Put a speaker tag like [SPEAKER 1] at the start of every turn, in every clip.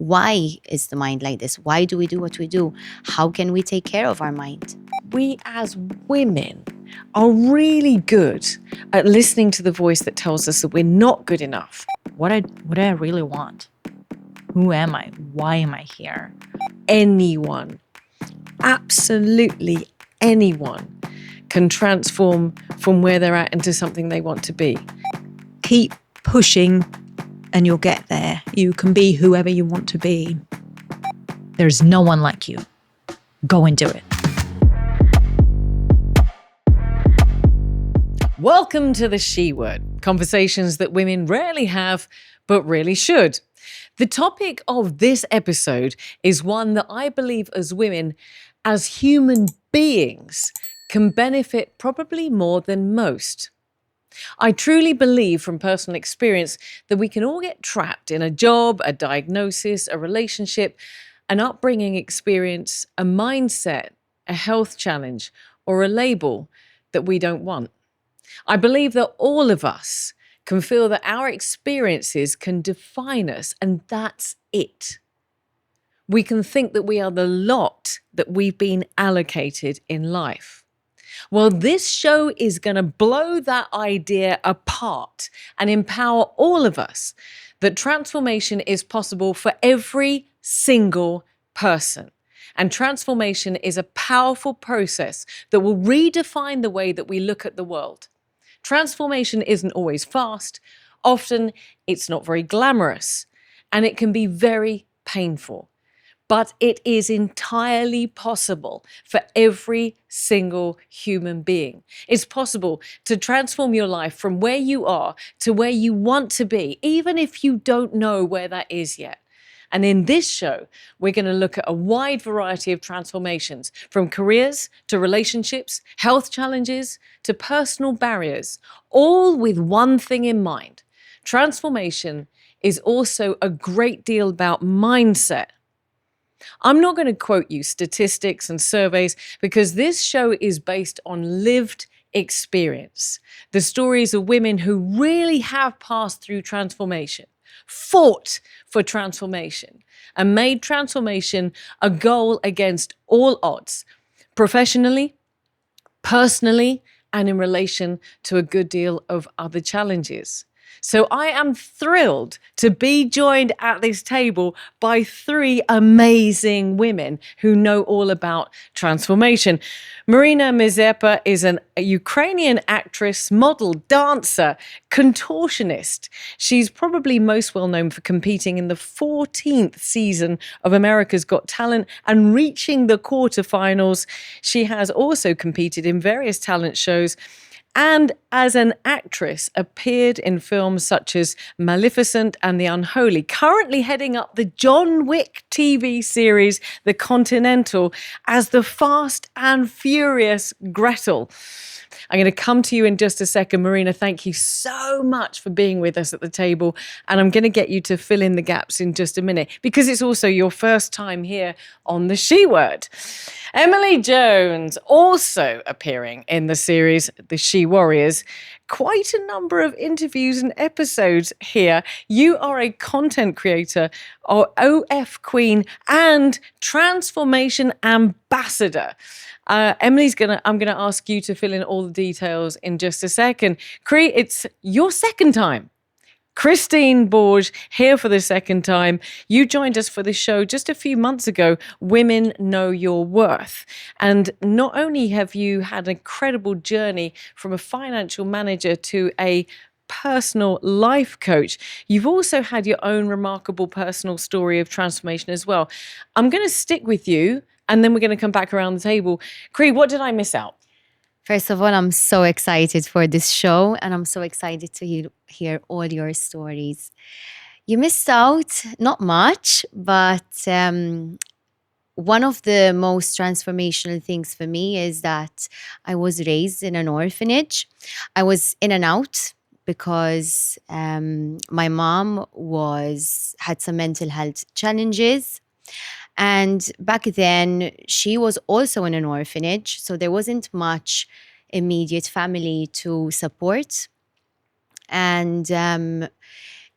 [SPEAKER 1] Why is the mind like this? Why do we do what we do? How can we take care of our mind?
[SPEAKER 2] We as women are really good at listening to the voice that tells us that we're not good enough.
[SPEAKER 3] What do I really want? Who am I? Why am I here?
[SPEAKER 2] Anyone, absolutely anyone, can transform from where they're at into something they want to be.
[SPEAKER 4] Keep pushing and you'll get there. You can be whoever you want to be.
[SPEAKER 3] There's no one like you. Go and do it.
[SPEAKER 2] Welcome to the She Word, conversations that women rarely have, but really should. The topic of this episode is one that I believe as women, as human beings, can benefit probably more than most. I truly believe from personal experience that we can all get trapped in a job, a diagnosis, a relationship, an upbringing experience, a mindset, a health challenge, or a label that we don't want. I believe that all of us can feel that our experiences can define us, and that's it. We can think that we are the lot that we've been allocated in life. Well, this show is going to blow that idea apart and empower all of us that transformation is possible for every single person. And transformation is a powerful process that will redefine the way that we look at the world. Transformation isn't always fast. Often it's not very glamorous, and it can be very painful. But it is entirely possible for every single human being. It's possible to transform your life from where you are to where you want to be, even if you don't know where that is yet. And in this show, we're going to look at a wide variety of transformations, from careers to relationships, health challenges to personal barriers, all with one thing in mind. Transformation is also a great deal about mindset. I'm not going to quote you statistics and surveys because this show is based on lived experience. The stories of women who really have passed through transformation, fought for transformation, and made transformation a goal against all odds, professionally, personally, and in relation to a good deal of other challenges. So I am thrilled to be joined at this table by three amazing women who know all about transformation. Marina Mizepa is a Ukrainian actress, model, dancer, contortionist. She's probably most well known for competing in the 14th season of America's Got Talent and reaching the quarterfinals. She has also competed in various talent shows, and as an actress appeared in films such as Maleficent and The Unholy, currently heading up the John Wick TV series The Continental as the Fast and Furious Gretel. I'm going to come to you in just a second. Marina, thank you so much for being with us at the table. And I'm going to get you to fill in the gaps in just a minute because it's also your first time here on the She Word. Emily Jones, also appearing in the series The She Warriors. Quite a number of interviews and episodes here. You are a content creator, or OF Queen, and transformation ambassador. I'm going to ask you to fill in all the details in just a second. Cree, it's your second time. Christine Borge here for the second time. You joined us for the show just a few months ago, Women Know Your Worth. And not only have you had an incredible journey from a financial manager to a personal life coach, you've also had your own remarkable personal story of transformation as well. I'm going to stick with you, and then we're going to come back around the table. Cree, what did I miss out?
[SPEAKER 1] First of all, I'm so excited for this show, and I'm so excited to hear all your stories. You missed out, not much, but one of the most transformational things for me is that I was raised in an orphanage. I was in and out because my mom had some mental health challenges. And back then, she was also in an orphanage, so there wasn't much immediate family to support. And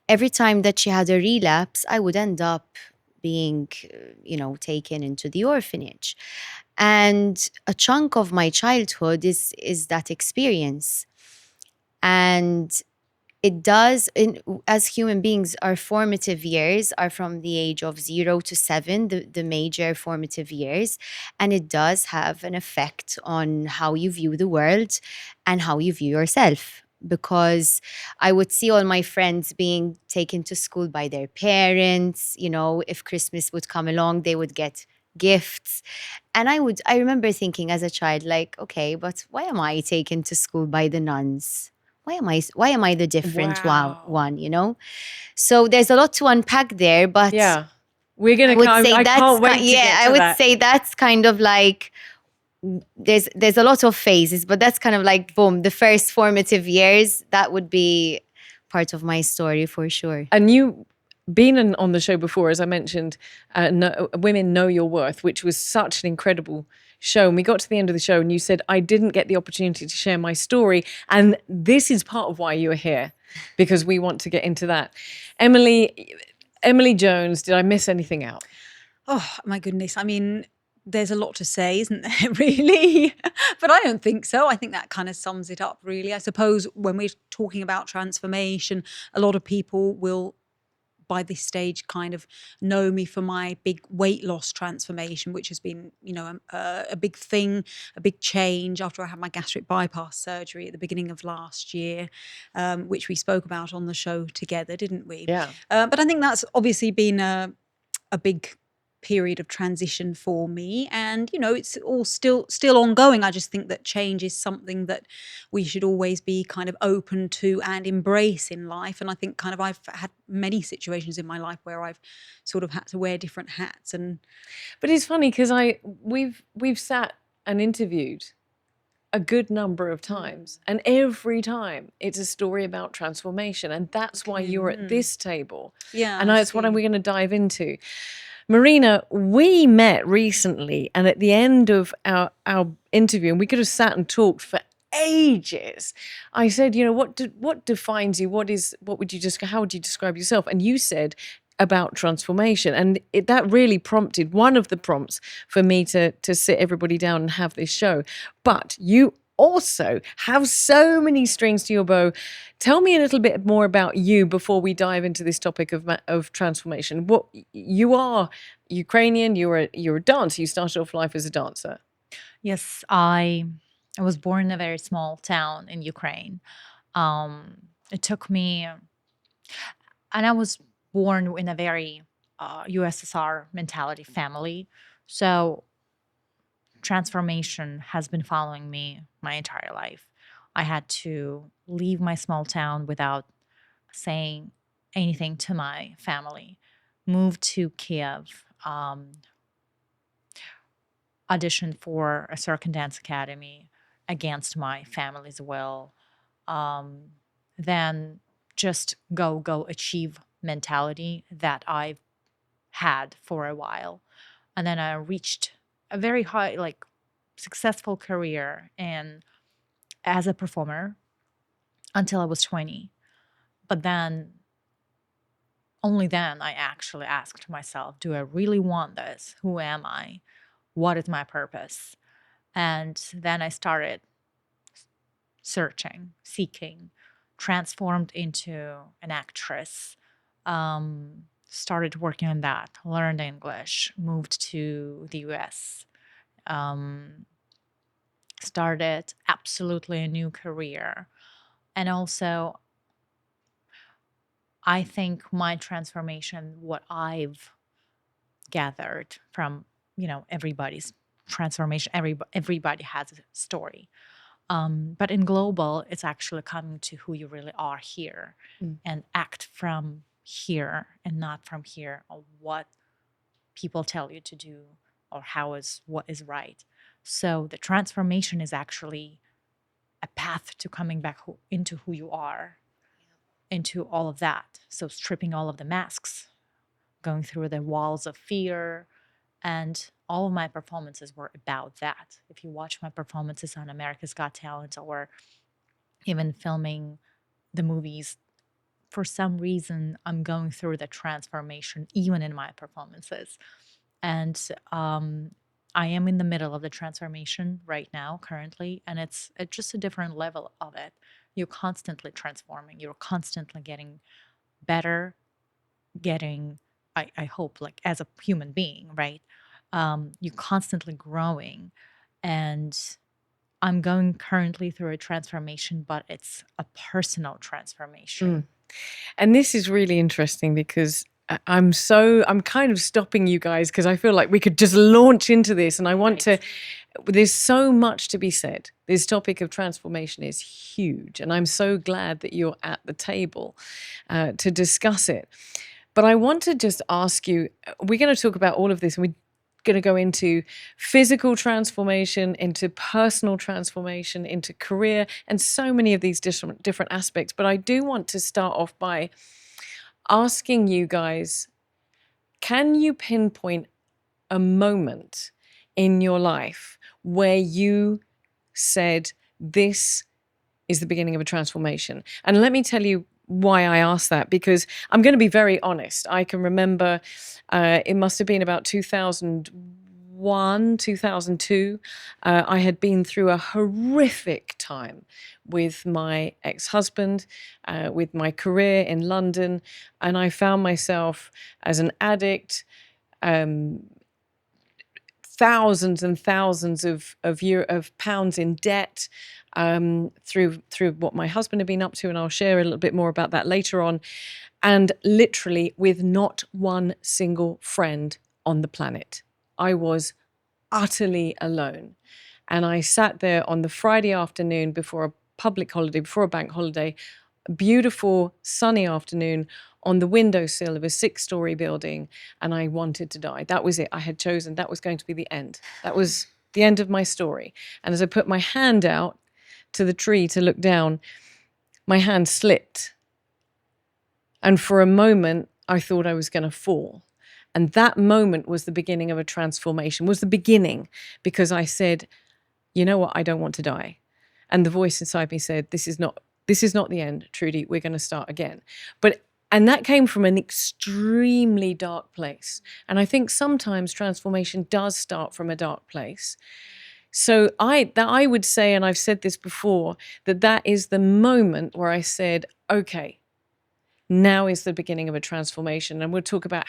[SPEAKER 1] every time that she had a relapse, I would end up being, taken into the orphanage. And a chunk of my childhood is that experience. And it does, as human beings, our formative years are from the age of 0 to 7, the major formative years. And it does have an effect on how you view the world and how you view yourself. Because I would see all my friends being taken to school by their parents. If Christmas would come along, they would get gifts. And I remember thinking as a child, like, okay, but why am I taken to school by the nuns? Why am I the different
[SPEAKER 2] Wow.
[SPEAKER 1] one? So there's a lot to unpack there, but
[SPEAKER 2] Yeah. We're
[SPEAKER 1] I
[SPEAKER 2] going
[SPEAKER 1] would
[SPEAKER 2] to,
[SPEAKER 1] say
[SPEAKER 2] I
[SPEAKER 1] that's
[SPEAKER 2] can't wait to get
[SPEAKER 1] I
[SPEAKER 2] to
[SPEAKER 1] would
[SPEAKER 2] that.
[SPEAKER 1] say that's kind of like there's a lot of phases, but that's kind of like boom, the first formative years. That would be part of my story for sure.
[SPEAKER 2] And you been on the show before, as I mentioned, Women Know Your Worth, which was such an incredible show. And we got to the end of the show and you said, I didn't get the opportunity to share my story. And this is part of why you are here, because we want to get into that. Emily Jones, did I miss anything out?
[SPEAKER 4] Oh, my goodness. I mean, there's a lot to say, isn't there, really? But I don't think so. I think that kind of sums it up, really. I suppose when we're talking about transformation, a lot of people will, by this stage, kind of know me for my big weight loss transformation, which has been, a big thing, a big change after I had my gastric bypass surgery at the beginning of last year, which we spoke about on the show together, didn't we?
[SPEAKER 2] Yeah.
[SPEAKER 4] But I think that's obviously been a big period of transition for me, and it's all still ongoing. I just think that change is something that we should always be kind of open to and embrace in life. And I think kind of I've had many situations in my life where I've sort of had to wear different hats.
[SPEAKER 2] But it's funny because we've sat and interviewed a good number of times, and every time it's a story about transformation, and that's why you're at this table.
[SPEAKER 4] Yeah,
[SPEAKER 2] And
[SPEAKER 4] I
[SPEAKER 2] that's what
[SPEAKER 4] see.
[SPEAKER 2] we're going to dive into. Marina, we met recently, and at the end of our interview, and we could have sat and talked for ages. I said, what defines you? How would you describe yourself? And you said about transformation, and that really prompted one of the prompts for me to sit everybody down and have this show. But you also have so many strings to your bow. Tell me a little bit more about you before we dive into this topic of transformation. What you are Ukrainian, you're a dancer. You started off life as a dancer.
[SPEAKER 3] Yes, I was born in a very small town in Ukraine. It took me, and I was born in a very USSR mentality family. So transformation has been following me my entire life. I had to leave my small town without saying anything to my family, moved to Kiev, auditioned for a circus and dance academy against my family's will. Then just go achieve mentality that I've had for a while. And then I reached a very high, like, successful career and as a performer until I was 20. But then only then I actually asked myself, do I really want this? Who am I? What is my purpose? And then I started searching, seeking, transformed into an actress, started working on that, learned English, moved to the US, started absolutely a new career. And also, I think my transformation, what I've gathered from, everybody's transformation, everybody has a story. But in global, it's actually coming to who you really are here and act from here and not from here, or what people tell you to do, or what is right. So the transformation is actually a path to coming back into who you are, into all of that. So stripping all of the masks, going through the walls of fear, and all of my performances were about that. If you watch my performances on America's Got Talent, or even filming the movies for some reason, I'm going through the transformation, even in my performances. And I am in the middle of the transformation right now, currently, and it's just a different level of it. You're constantly transforming. You're constantly getting better, getting, I hope, like as a human being, right? You're constantly growing. And I'm going currently through a transformation, but it's a personal transformation.
[SPEAKER 2] And this is really interesting because I'm kind of stopping you guys because I feel like we could just launch into this, and I want to. There's so much to be said. This topic of transformation is huge, and I'm so glad that you're at the table to discuss it. But I want to just ask you, we're going to talk about all of this, and we're going to go into physical transformation, into personal transformation, into career, and so many of these different aspects. But I do want to start off by asking you guys, can you pinpoint a moment in your life where you said, this is the beginning of a transformation? And let me tell you why I asked that, because I'm going to be very honest. I can remember it must have been about 2001, 2002. I had been through a horrific time with my ex-husband, with my career in London, and I found myself as an addict, thousands and thousands of pounds in debt, through what my husband had been up to, and I'll share a little bit more about that later on, and literally with not one single friend on the planet. I was utterly alone. And I sat there on the Friday afternoon before a public holiday, before a bank holiday, a beautiful sunny afternoon, on the windowsill of a 6-story building, and I wanted to die. That was it. I had chosen that was going to be the end. That was the end of my story. And as I put my hand out to the tree to look down, my hand slipped. And for a moment, I thought I was going to fall. And that moment was the beginning of a transformation, was the beginning, because I said, you know what, I don't want to die. And the voice inside me said, this is not the end, Trudy, we're going to start again. And that came from an extremely dark place. And I think sometimes transformation does start from a dark place. So I would say, and I've said this before, that is the moment where I said, okay, now is the beginning of a transformation. And we'll talk about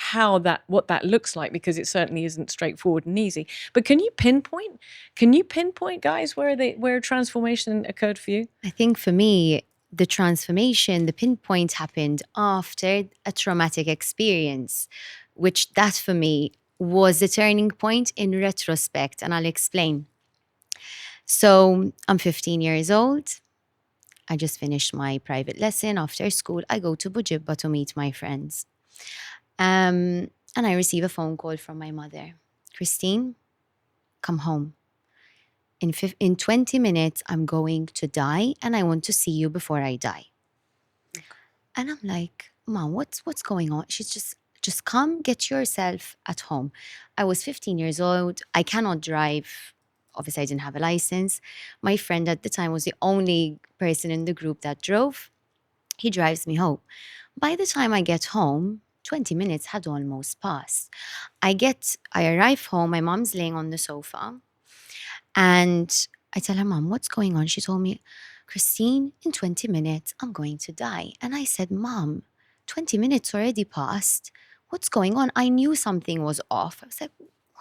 [SPEAKER 2] what that looks like, because it certainly isn't straightforward and easy. But can you pinpoint, guys, where transformation occurred for you?
[SPEAKER 1] I think for me, the transformation, the pinpoint happened after a traumatic experience, which that for me was the turning point in retrospect, and I'll explain. So I'm 15 years old. I just finished my private lesson after school. I go to Bujibba to meet my friends. And I receive a phone call from my mother. Christine, come home. In 20 minutes, I'm going to die, and I want to see you before I die. And I'm like, Mom, what's going on? She's just come, get yourself at home. I was 15 years old. I cannot drive. Obviously, I didn't have a license. My friend at the time was the only person in the group that drove. He drives me home. By the time I get home, 20 minutes had almost passed. I arrive home. My mom's laying on the sofa. And I tell her, Mom, what's going on? She told me, Christine, in 20 minutes, I'm going to die. And I said, Mom, 20 minutes already passed. What's going on? I knew something was off. I was like,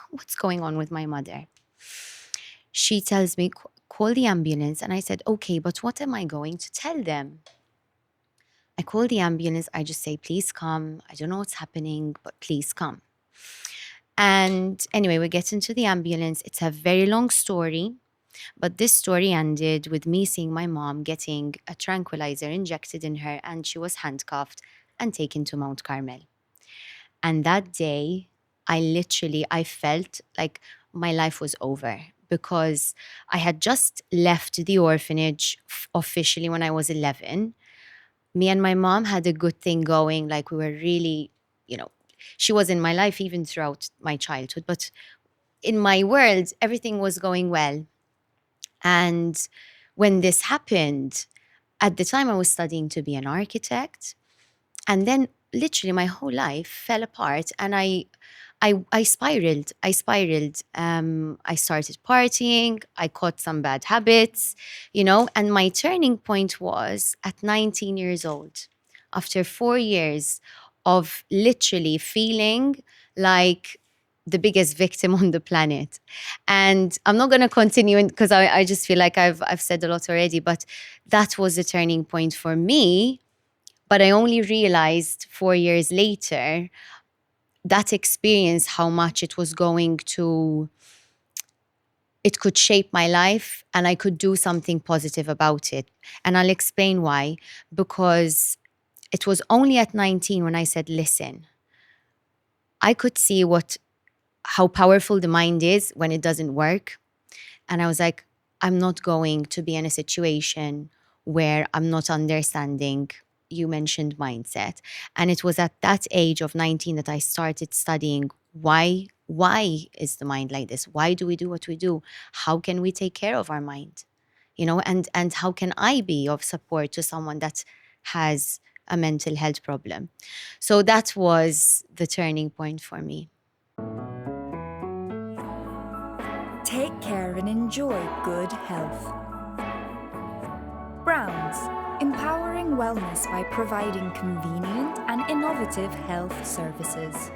[SPEAKER 1] what's going on with my mother? She tells me, call the ambulance. And I said, okay, but what am I going to tell them? I call the ambulance. I just say, please come. I don't know what's happening, but please come. And anyway, we get into the ambulance. It's a very long story, but this story ended with me seeing my mom getting a tranquilizer injected in her, and she was handcuffed and taken to Mount Carmel. And that day, I felt like my life was over, because I had just left the orphanage officially when I was 11. Me and my mom had a good thing going. Like, we were really, she was in my life even throughout my childhood, but in my world, everything was going well. And when this happened, at the time I was studying to be an architect. And then literally my whole life fell apart, and I spiraled. I spiraled. I started partying. I caught some bad habits, and my turning point was at 19 years old, after 4 years of literally feeling like the biggest victim on the planet. And I'm not going to continue because I just feel like I've said a lot already, but that was the turning point for me. But I only realized 4 years later, that experience, how much it could shape my life, and I could do something positive about it. And I'll explain why. Because it was only at 19 when I said, listen, I could see how powerful the mind is when it doesn't work. And I was like, I'm not going to be in a situation where I'm not understanding. You mentioned mindset. And it was at that age of 19 that I started studying why is the mind like this? Why do we do what we do? How can we take care of our mind? And how can I be of support to someone that has a mental health problem? So that was the turning point for me.
[SPEAKER 5] Take care and enjoy good health. Browns, empowering wellness by providing convenient and innovative health services.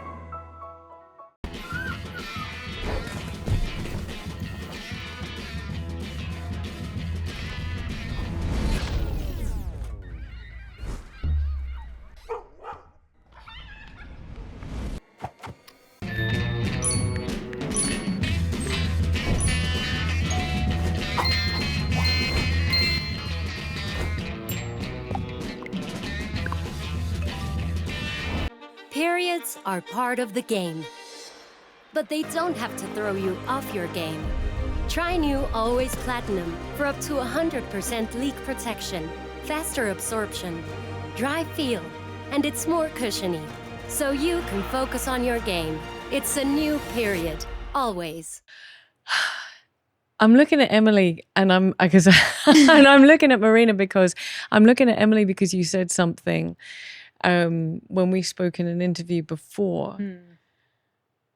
[SPEAKER 6] Periods are part of the game, but they don't have to throw you off your game. Try new Always Platinum for up to 100% leak protection, faster absorption, dry feel, and it's more cushiony, so you can focus on your game. It's a new Period, always.
[SPEAKER 2] I'm looking at Emily and I'm looking at Marina because I'm looking at Emily because you said something when we spoke in an interview before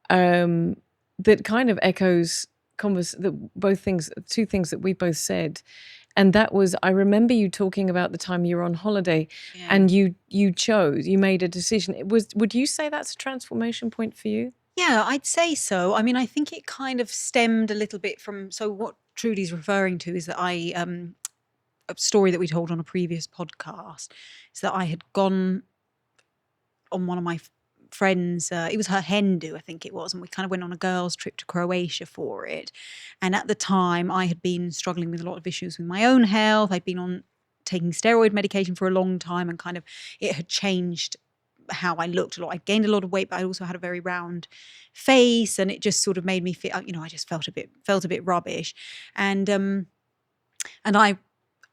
[SPEAKER 2] that kind of echoes two things that we both said. And that was, I remember you talking about the time you were on holiday and you made a decision. Would you say that's a transformation point for you?
[SPEAKER 4] Yeah, I'd say so. I mean, I think it kind of stemmed a little bit from, so what Trudy's referring to is that a story that we told on a previous podcast is that I had gone on one of my friends, it was her hen do, I think it was, and we kind of went on a girls' trip to Croatia for it. And at the time, I had been struggling with a lot of issues with my own health. I'd been on taking steroid medication for a long time, and kind of it had changed how I looked a lot. I gained a lot of weight, but I also had a very round face, and it just sort of made me feel, I just felt a bit rubbish. And I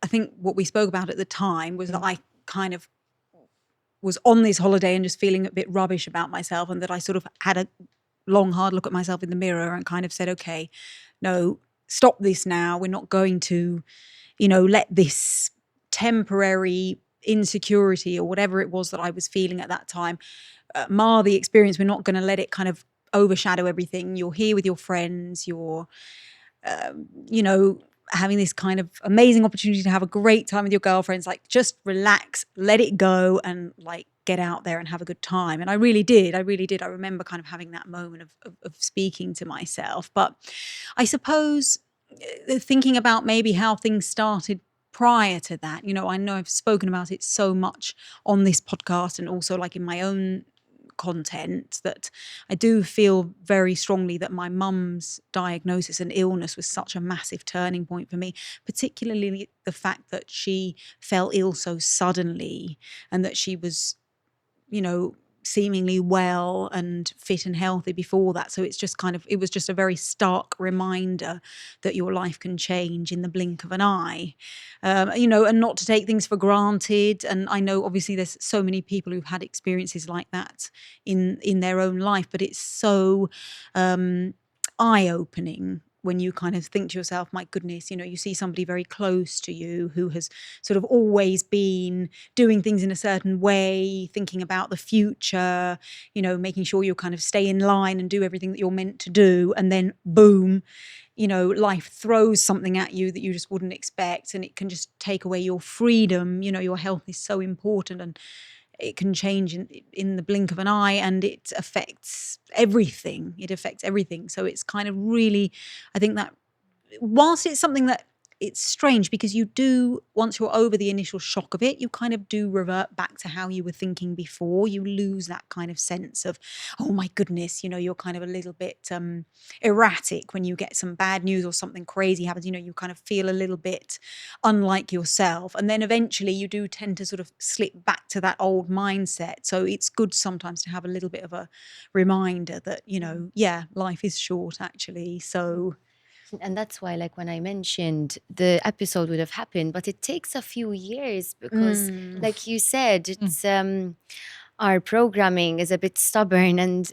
[SPEAKER 4] think what we spoke about at the time was that I kind of was on this holiday and just feeling a bit rubbish about myself, and that I sort of had a long, hard look at myself in the mirror and kind of said, okay, no, stop this now. We're not going to, let this temporary insecurity or whatever it was that I was feeling at that time mar the experience. We're not going to let it kind of overshadow everything. You're here with your friends. You're, having this kind of amazing opportunity to have a great time with your girlfriends. Like, just relax, let it go, and like get out there and have a good time. And I really did. I remember kind of having that moment of speaking to myself. But I suppose thinking about maybe how things started prior to that, I know I've spoken about it so much on this podcast and also like in my own content, that I do feel very strongly that my mum's diagnosis and illness was such a massive turning point for me, particularly the fact that she fell ill so suddenly and that she was, seemingly well and fit and healthy before that. So it was just a very stark reminder that your life can change in the blink of an eye, and not to take things for granted. And I know obviously there's so many people who've had experiences like that in their own life, but it's so eye-opening when you kind of think to yourself, my goodness, you see somebody very close to you who has sort of always been doing things in a certain way, thinking about the future, making sure you kind of stay in line and do everything that you're meant to do. And then boom, life throws something at you that you just wouldn't expect, and it can just take away your freedom. Your health is so important, and it can change in the blink of an eye, and it affects everything. So it's kind of really, I think that whilst it's something that it's strange, because you do, once you're over the initial shock of it, you kind of do revert back to how you were thinking before. You lose that kind of sense of, oh my goodness, you're kind of a little bit erratic when you get some bad news or something crazy happens. You kind of feel a little bit unlike yourself. And then eventually you do tend to sort of slip back to that old mindset. So it's good sometimes to have a little bit of a reminder that, life is short actually. So...
[SPEAKER 1] And that's why, like when I mentioned, the episode would have happened, but it takes a few years because, like you said, it's our programming is a bit stubborn, and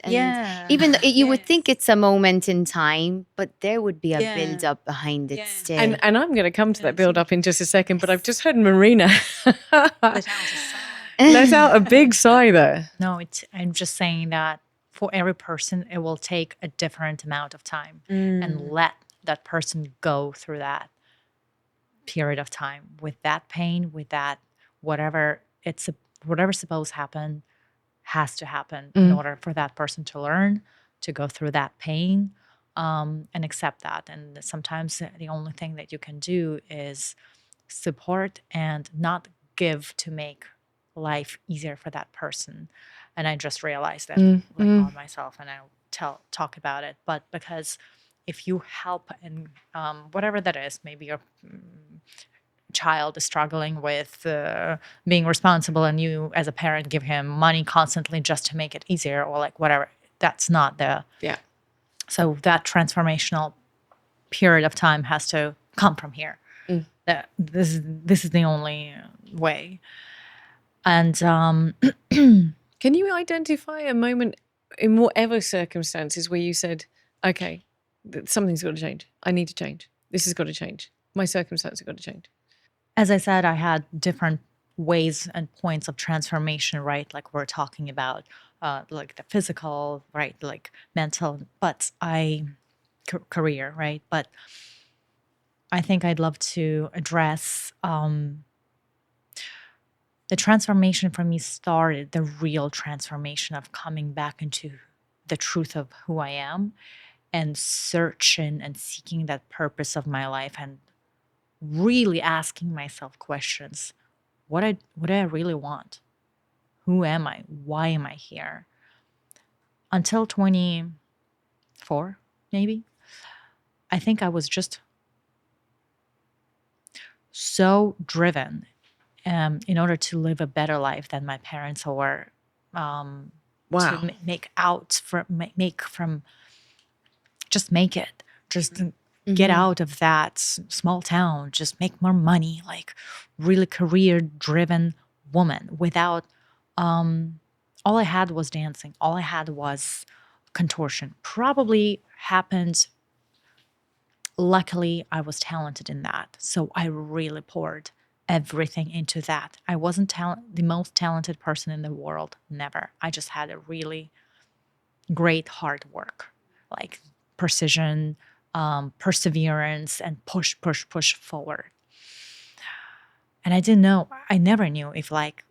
[SPEAKER 1] even though you would think it's a moment in time, but there would be a build up behind it still.
[SPEAKER 2] And I'm going to come to that build up in just a second, but I've just heard Marina let out a big sigh there.
[SPEAKER 3] No, I'm just saying that for every person, it will take a different amount of time, and let that person go through that period of time with that pain, with that whatever's supposed to happen has to happen in order for that person to learn, to go through that pain, and accept that. And sometimes the only thing that you can do is support and not give to make life easier for that person. And I just realized that on myself, and I'll talk about it. But because if you help in whatever that is, maybe your child is struggling with being responsible, and you as a parent give him money constantly just to make it easier, or like whatever, that's not the...
[SPEAKER 2] Yeah.
[SPEAKER 3] So that transformational period of time has to come from here. That this is the only way. And
[SPEAKER 2] can you identify a moment in whatever circumstances where you said, okay, something's got to change. I need to change. This has got to change. My circumstances have got to change.
[SPEAKER 3] As I said, I had different ways and points of transformation, right? Like we're talking about like the physical, right? Like mental, but career, right? But I think I'd love to address the transformation for me started, the real transformation of coming back into the truth of who I am, and searching and seeking that purpose of my life, and really asking myself questions. What do I really want? Who am I? Why am I here? Until 24, maybe, I think I was just so driven in order to live a better life than my parents were. To make it, just get out of that small town, just make more money, like really career-driven woman without, all I had was dancing. All I had was contortion. Probably happened, luckily I was talented in that. So I really poured everything into that. I wasn't the most talented person in the world, never. I just had a really great hard work, like precision, perseverance, and push forward. And I never knew if like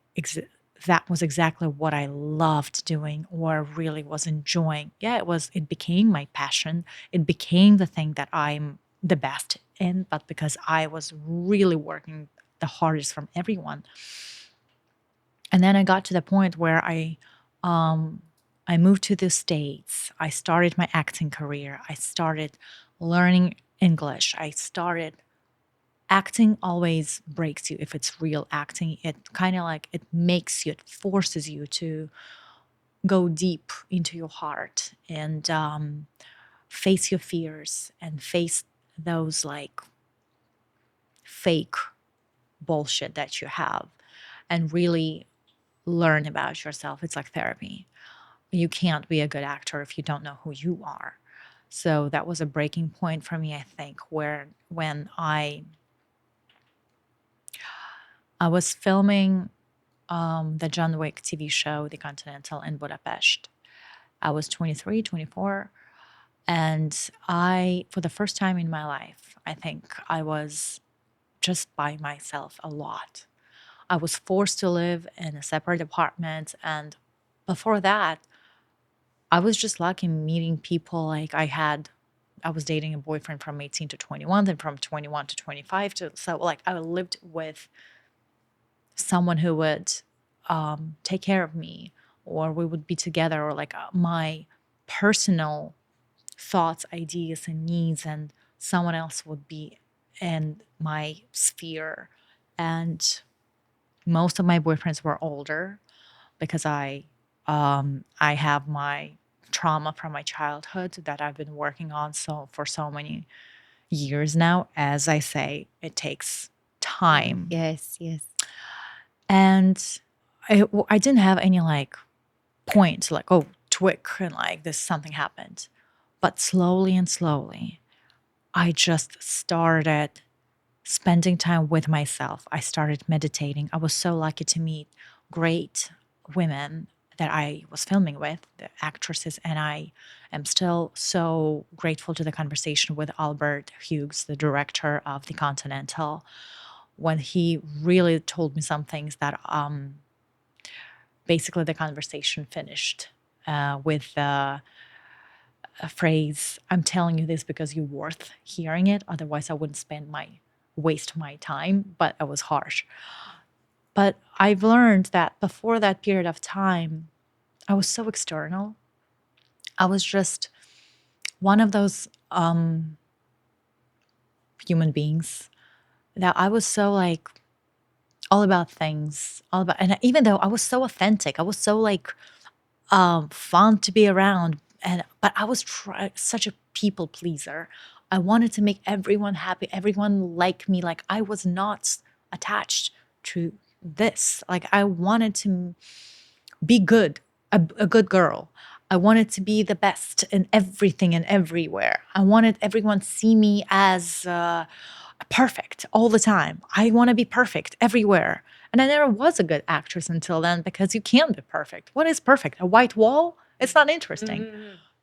[SPEAKER 3] that was exactly what I loved doing or really was enjoying. Yeah, it became my passion. It became the thing that I'm the best in, but because I was really working the hardest from everyone. And then I got to the point where I moved to the States. I started my acting career. I started learning English. Acting always breaks you if it's real acting. It kind of like, it makes you, it forces you to go deep into your heart and face your fears and face those like fake bullshit that you have and really learn about yourself. It's like therapy. You can't be a good actor if you don't know who you are. So that was a breaking point for me, I think, where when I was filming the John Wick TV show, The Continental, in Budapest. I was 23, 24. And for the first time in my life, I think I was just by myself a lot. I was forced to live in a separate apartment. And before that, I was just lucky meeting people. Like I was dating a boyfriend from 18 to 21, then from 21 to 25. So like I lived with someone who would take care of me, or we would be together, or like my personal thoughts, ideas, and needs, and someone else would be in my sphere. And most of my boyfriends were older because I have my trauma from my childhood that I've been working on for so many years now. As I say, it takes time.
[SPEAKER 1] Yes, yes.
[SPEAKER 3] And I didn't have any like point, like, oh, twig, and like this something happened. But slowly and slowly, I just started spending time with myself. I started meditating. I was so lucky to meet great women that I was filming with, the actresses, and I am still so grateful to the conversation with Albert Hughes, the director of The Continental, when he really told me some things that basically the conversation finished with a phrase, "I'm telling you this because you're worth hearing it. Otherwise, I wouldn't waste my time." But it was harsh. But I've learned that before that period of time, I was so external. I was just one of those human beings that I was so like all about things, and even though I was so authentic, I was so like fun to be around, but I was such a people pleaser. I wanted to make everyone happy, everyone like me. Like I was not attached to this. Like I wanted to be good, a good girl. I wanted to be the best in everything and everywhere. I wanted everyone to see me as perfect all the time. I want to be perfect everywhere. And I never was a good actress until then, because you can't be perfect. What is perfect? A white wall? It's not interesting.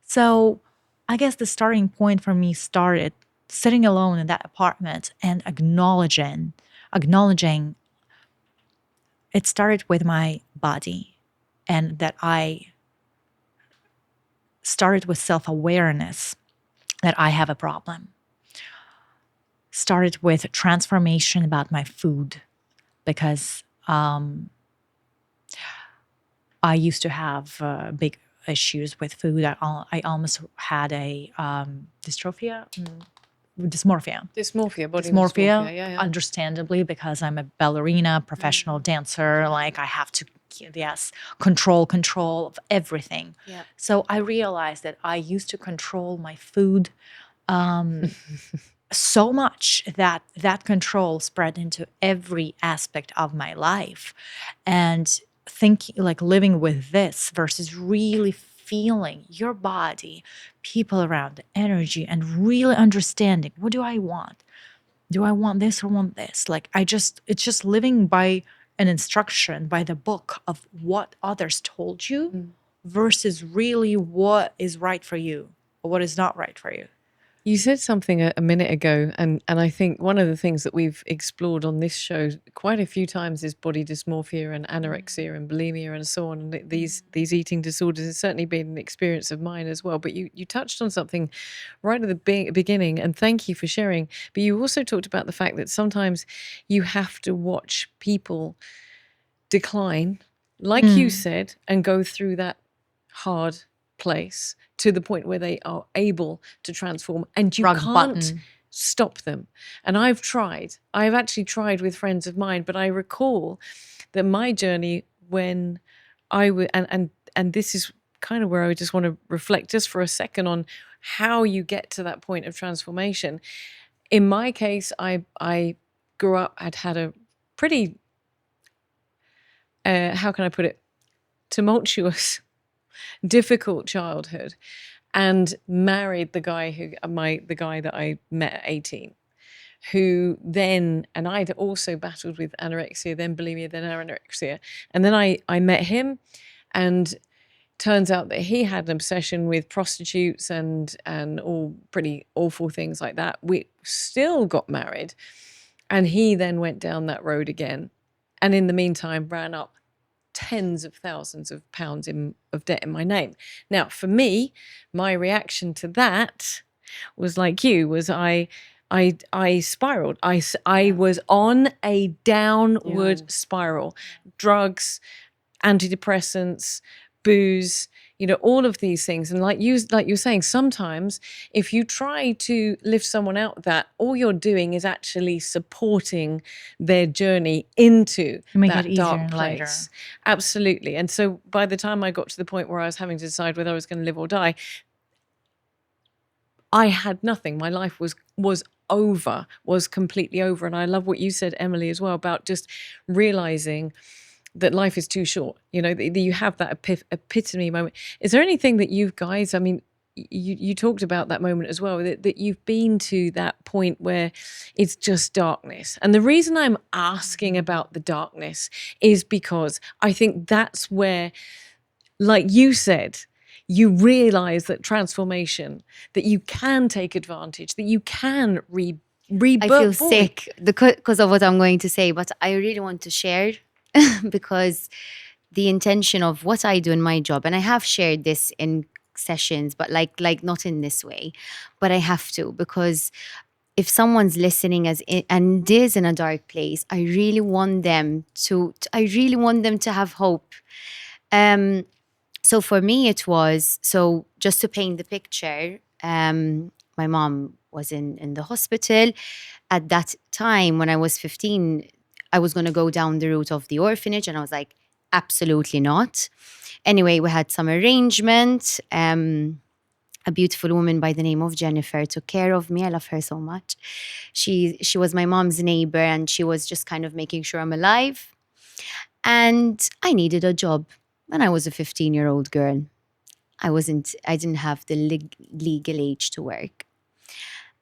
[SPEAKER 3] So I guess the starting point for me started sitting alone in that apartment and acknowledging. It started with my body, and that I started with self-awareness that I have a problem. Started with transformation about my food, because I used to have big issues with food. I almost had a dysmorphia, body dysmorphia.
[SPEAKER 2] Yeah.
[SPEAKER 3] Understandably, because I'm a ballerina, professional dancer. Like I have to, control of everything.
[SPEAKER 1] Yeah.
[SPEAKER 3] So I realized that I used to control my food so much that that control spread into every aspect of my life. And thinking, like living with this versus really feeling your body, people around, the energy, and really understanding, what do I want? Do I want this or want this? Like it's just living by an instruction, by the book of what others told you versus really what is right for you or what is not right for you.
[SPEAKER 2] You said something a minute ago, and I think one of the things that we've explored on this show quite a few times is body dysmorphia and anorexia and bulimia and so on. And these eating disorders has certainly been an experience of mine as well. But you touched on something right at the beginning, and thank you for sharing. But you also talked about the fact that sometimes you have to watch people decline, like you said, and go through that hard place to the point where they are able to transform, and you can't stop them. And I've actually tried with friends of mine, but I recall that my journey when I would, and this is kind of where I just want to reflect just for a second on how you get to that point of transformation. In my case, I grew up, I'd had a pretty, how can I put it, tumultuous, difficult childhood. and married the guy the guy that I met at 18. Who then, and I'd also battled with anorexia, then bulimia, then anorexia. And then I met him, and turns out that he had an obsession with prostitutes and all pretty awful things like that. We still got married, and he then went down that road again. And in the meantime, ran up tens of thousands of pounds of debt in my name. Now, for me, my reaction to that was like you, was I spiraled. I was on a downward spiral. Drugs, antidepressants, booze, all of these things. And like you're saying, sometimes if you try to lift someone out of that, all you're doing is actually supporting their journey into
[SPEAKER 3] Make
[SPEAKER 2] that
[SPEAKER 3] it easier
[SPEAKER 2] dark
[SPEAKER 3] and lighter.
[SPEAKER 2] place. Absolutely. And so by the time I got to the point where I was having to decide whether I was going to live or die, I had nothing. My life was over, was completely over. And I love what you said, Emily, as well, about just realizing that life is too short. That you have that epitome moment. Is there anything that you guys, I mean, you talked about that moment as well, that you've been to that point where it's just darkness. And the reason I'm asking about the darkness is because I think that's where, like you said, you realize that transformation, that you can take advantage, that you can rebirth.
[SPEAKER 1] I feel sick because of what I'm going to say, but I really want to share because the intention of what I do in my job, and I have shared this in sessions, but like not in this way, but I have to, because if someone's listening and is in a dark place, I really want them to have hope. So for me, it was, so just to paint the picture, my mom was in the hospital. At that time, when I was 15, I was going to go down the route of the orphanage, and I was like, absolutely not. Anyway, we had some arrangement. A beautiful woman by the name of Jennifer took care of me. I love her so much. She was my mom's neighbor, and she was just kind of making sure I'm alive. And I needed a job. When I was a 15-year-old girl, I didn't have the legal age to work.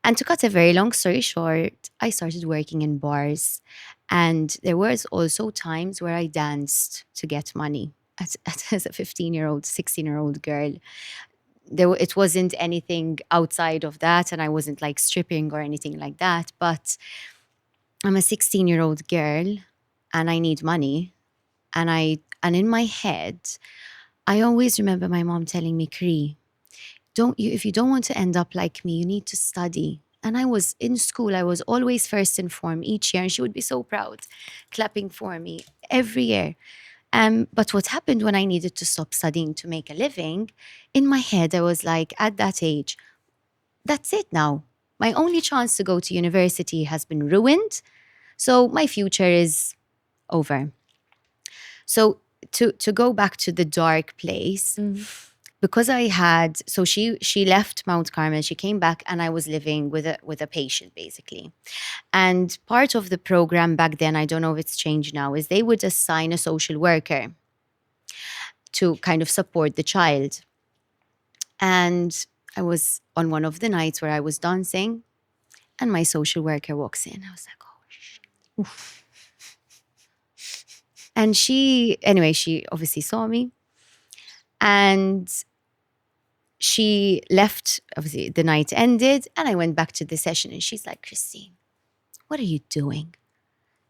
[SPEAKER 1] And to cut a very long story short, I started working in bars. And there was also times where I danced to get money as a 15-year-old, 16-year-old girl. It wasn't anything outside of that, and I wasn't like stripping or anything like that. But I'm a 16-year-old girl, and I need money. And in my head, I always remember my mom telling me, Cree, if you don't want to end up like me, you need to study. And I was in school, I was always first in form each year, and she would be so proud, clapping for me every year. But what happened when I needed to stop studying to make a living, in my head, I was like, at that age, that's it now. My only chance to go to university has been ruined. So my future is over. So to go back to the dark place, because she left Mount Carmel, she came back, and I was living with a patient basically. And part of the program back then, I don't know if it's changed now, is they would assign a social worker to kind of support the child. And I was on one of the nights where I was dancing, and my social worker walks in. I was like, oh shit. And she obviously saw me, and she left. Obviously, the night ended, and I went back to the session, and she's like, Christine, what are you doing?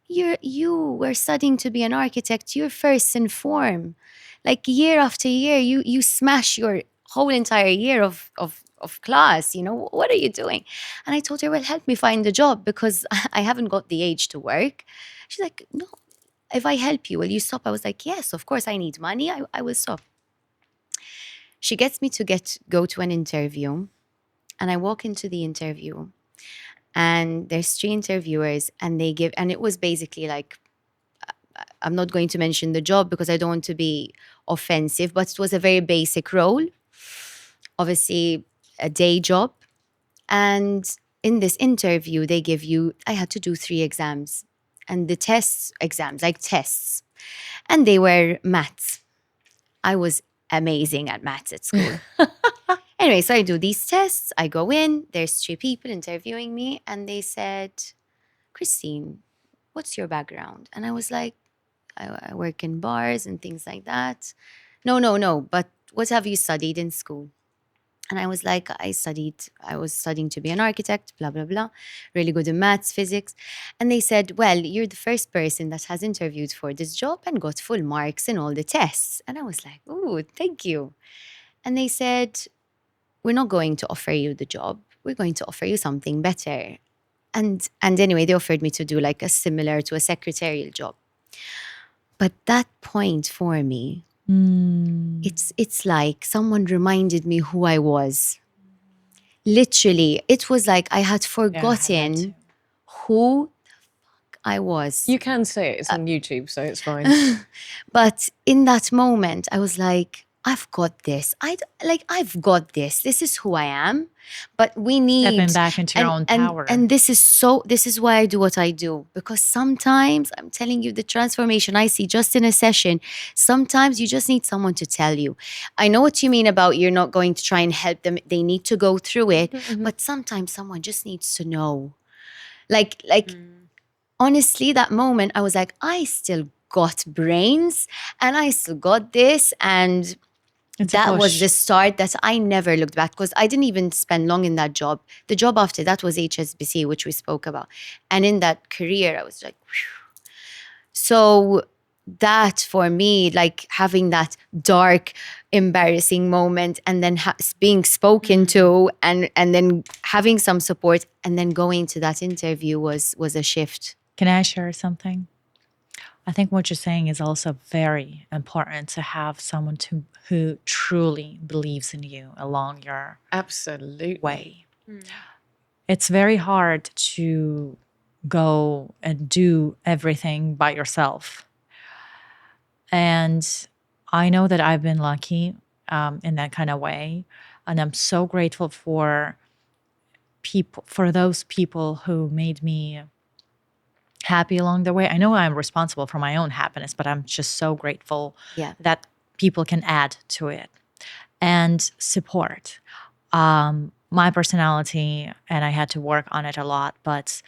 [SPEAKER 1] You were studying to be an architect. You're first in form. Like year after year, you smash your whole entire year of class. What are you doing? And I told her, well, help me find a job because I haven't got the age to work. She's like, no. If I help you, will you stop? I was like, yes, of course, I need money. I will stop. She gets me to go to an interview, and I walk into the interview, and there's 3 interviewers, and it was basically like, I'm not going to mention the job because I don't want to be offensive, but it was a very basic role, obviously a day job. And in this interview, I had to do 3 exams. And the exams, like tests. And they were maths. I was amazing at maths at school. Anyway, so I do these tests. I go in. There's 3 people interviewing me, and they said, Christine, what's your background? And I was like, I work in bars and things like that. No. But what have you studied in school? And I was like, I was studying to be an architect, blah, blah, blah. Really good in maths, physics. And they said, well, you're the first person that has interviewed for this job and got full marks in all the tests. And I was like, oh, thank you. And they said, we're not going to offer you the job. We're going to offer you something better. And anyway, they offered me to do like a similar to a secretarial job. But that point for me, it's like someone reminded me who I was. Literally, it was like I had forgotten who the fuck I was.
[SPEAKER 2] You can say it. It's on YouTube, so it's fine.
[SPEAKER 1] But in that moment, I was like, I've got this. I've got this. This is who I am. But we need
[SPEAKER 3] Stepping back into your own power.
[SPEAKER 1] And this is why I do what I do. Because sometimes, I'm telling you, the transformation I see just in a session, sometimes you just need someone to tell you. I know what you mean about you're not going to try and help them. They need to go through it. But sometimes someone just needs to know. Honestly, that moment, I was like, I still got brains and I still got this. And that was the start that I never looked back, because I didn't even spend long in that job. The job after that was HSBC, which we spoke about. And in that career, I was like, whew. So that for me, like having that dark, embarrassing moment and then being spoken to and then having some support and then going to that interview was a shift.
[SPEAKER 3] Can I share something? I think what you're saying is also very important, to have someone who truly believes in you along your
[SPEAKER 2] Absolutely
[SPEAKER 3] way. It's very hard to go and do everything by yourself. And I know that I've been lucky in that kind of way. And I'm so grateful for those people who made me happy along the way. I know I'm responsible for my own happiness, but I'm just so grateful that people can add to it. And support. My personality, and I had to work on it a lot, but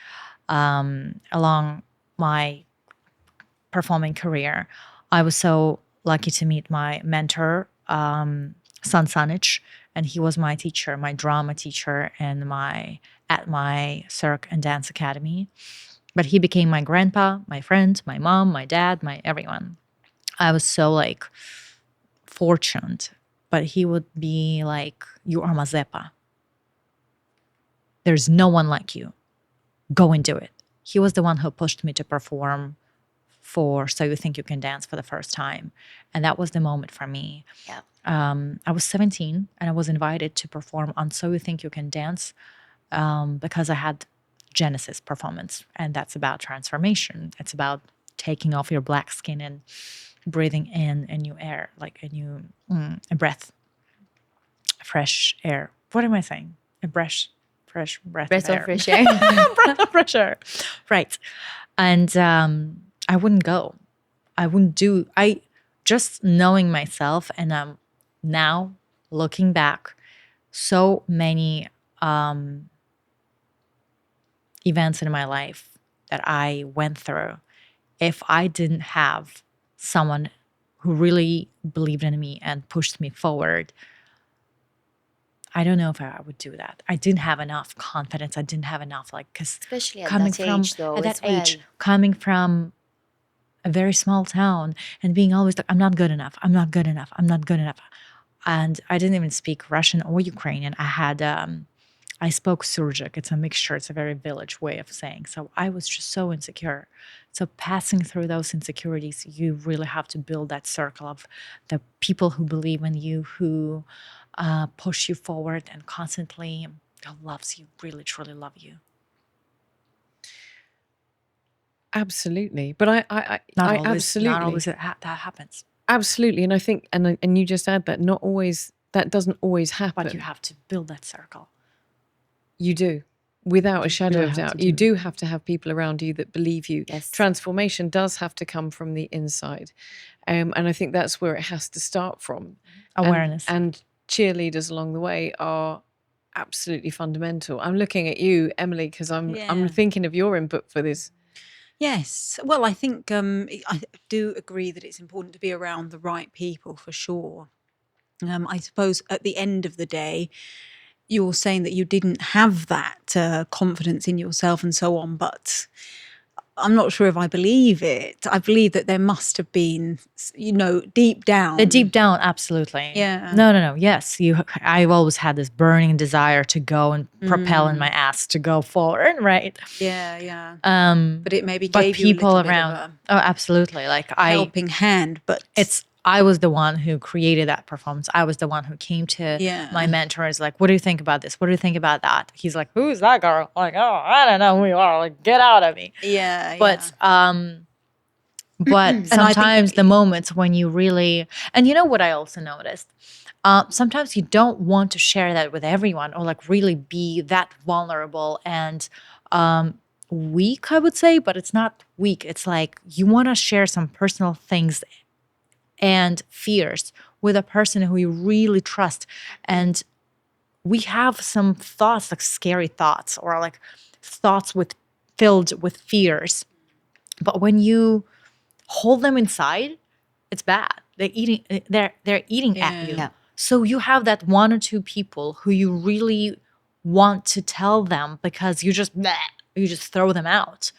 [SPEAKER 3] along my performing career, I was so lucky to meet my mentor, San Sanic, and he was my teacher, my drama teacher at my Cirque and Dance Academy. But he became my grandpa, my friend, my mom, my dad, my everyone. I was so fortunate. But he would be like, you are Mazepa. There's no one like you. Go and do it. He was the one who pushed me to perform for So You Think You Can Dance for the first time. And that was the moment for me.
[SPEAKER 1] Yeah.
[SPEAKER 3] I was 17 and I was invited to perform on So You Think You Can Dance because I had Genesis performance. And that's about transformation. It's about taking off your black skin and breathing in a new air, like a breath, fresh air. What am I saying? Fresh breath of air.
[SPEAKER 1] Fresh air.
[SPEAKER 3] Breath of fresh air. Right. And I wouldn't go. Just knowing myself, and now looking back, so many events in my life that I went through, if I didn't have someone who really believed in me and pushed me forward, I don't know if I would do that. I didn't have enough confidence. I didn't have enough, because
[SPEAKER 1] especially at that age, though.
[SPEAKER 3] At that age, coming from a very small town and being always like, I'm not good enough. I'm not good enough. I'm not good enough. And I didn't even speak Russian or Ukrainian. I spoke Surgic. It's a mixture. It's a very village way of saying. So I was just so insecure. So passing through those insecurities, you really have to build that circle of the people who believe in you, who push you forward and constantly loves you, really, truly love you.
[SPEAKER 2] Absolutely. But I absolutely.
[SPEAKER 3] Not always that happens.
[SPEAKER 2] Absolutely. And I think, and you just add that, not always, that doesn't always happen.
[SPEAKER 3] But you have to build that circle.
[SPEAKER 2] You do, without a shadow
[SPEAKER 3] really
[SPEAKER 2] of
[SPEAKER 3] have
[SPEAKER 2] doubt.
[SPEAKER 3] to
[SPEAKER 2] You
[SPEAKER 3] do
[SPEAKER 2] do have to have people around you that believe you.
[SPEAKER 1] Yes.
[SPEAKER 2] Transformation does have to come from the inside. And I think that's where it has to start from.
[SPEAKER 3] Awareness.
[SPEAKER 2] And cheerleaders along the way are absolutely fundamental. I'm looking at you, Emily, because I'm
[SPEAKER 4] Yeah.
[SPEAKER 2] thinking of your input for this.
[SPEAKER 4] Yes. Well, I think I do agree that it's important to be around the right people for sure. I suppose at the end of the day, you're saying that you didn't have that confidence in yourself and so on, but I'm not sure if I believe it. I believe that there must have been, deep down.
[SPEAKER 3] Deep down, absolutely.
[SPEAKER 4] Yeah.
[SPEAKER 3] No. Yes, I've always had this burning desire to go and propel in my ass to go forward, right?
[SPEAKER 4] Yeah.
[SPEAKER 3] But
[SPEAKER 4] it maybe
[SPEAKER 3] but
[SPEAKER 4] gave you a
[SPEAKER 3] people
[SPEAKER 4] little bit of
[SPEAKER 3] around. Oh, absolutely. Like
[SPEAKER 4] a helping hand, but
[SPEAKER 3] I was the one who created that performance. I was the one who came to my mentors, like, what do you think about this? What do you think about that? He's like, who's that girl? Like, oh, I don't know who you are. Like, get out of me.
[SPEAKER 4] Yeah.
[SPEAKER 3] But sometimes the moments when you really, and you know what I also noticed? Sometimes you don't want to share that with everyone or like really be that vulnerable and weak, I would say, but it's not weak. It's like you want to share some personal things and fears with a person who you really trust. And we have some thoughts, like scary thoughts or like thoughts filled with fears. But when you hold them inside, it's bad. They're eating at you.
[SPEAKER 1] Yeah.
[SPEAKER 3] So you have that one or two people who you really want to tell them because you just throw them out.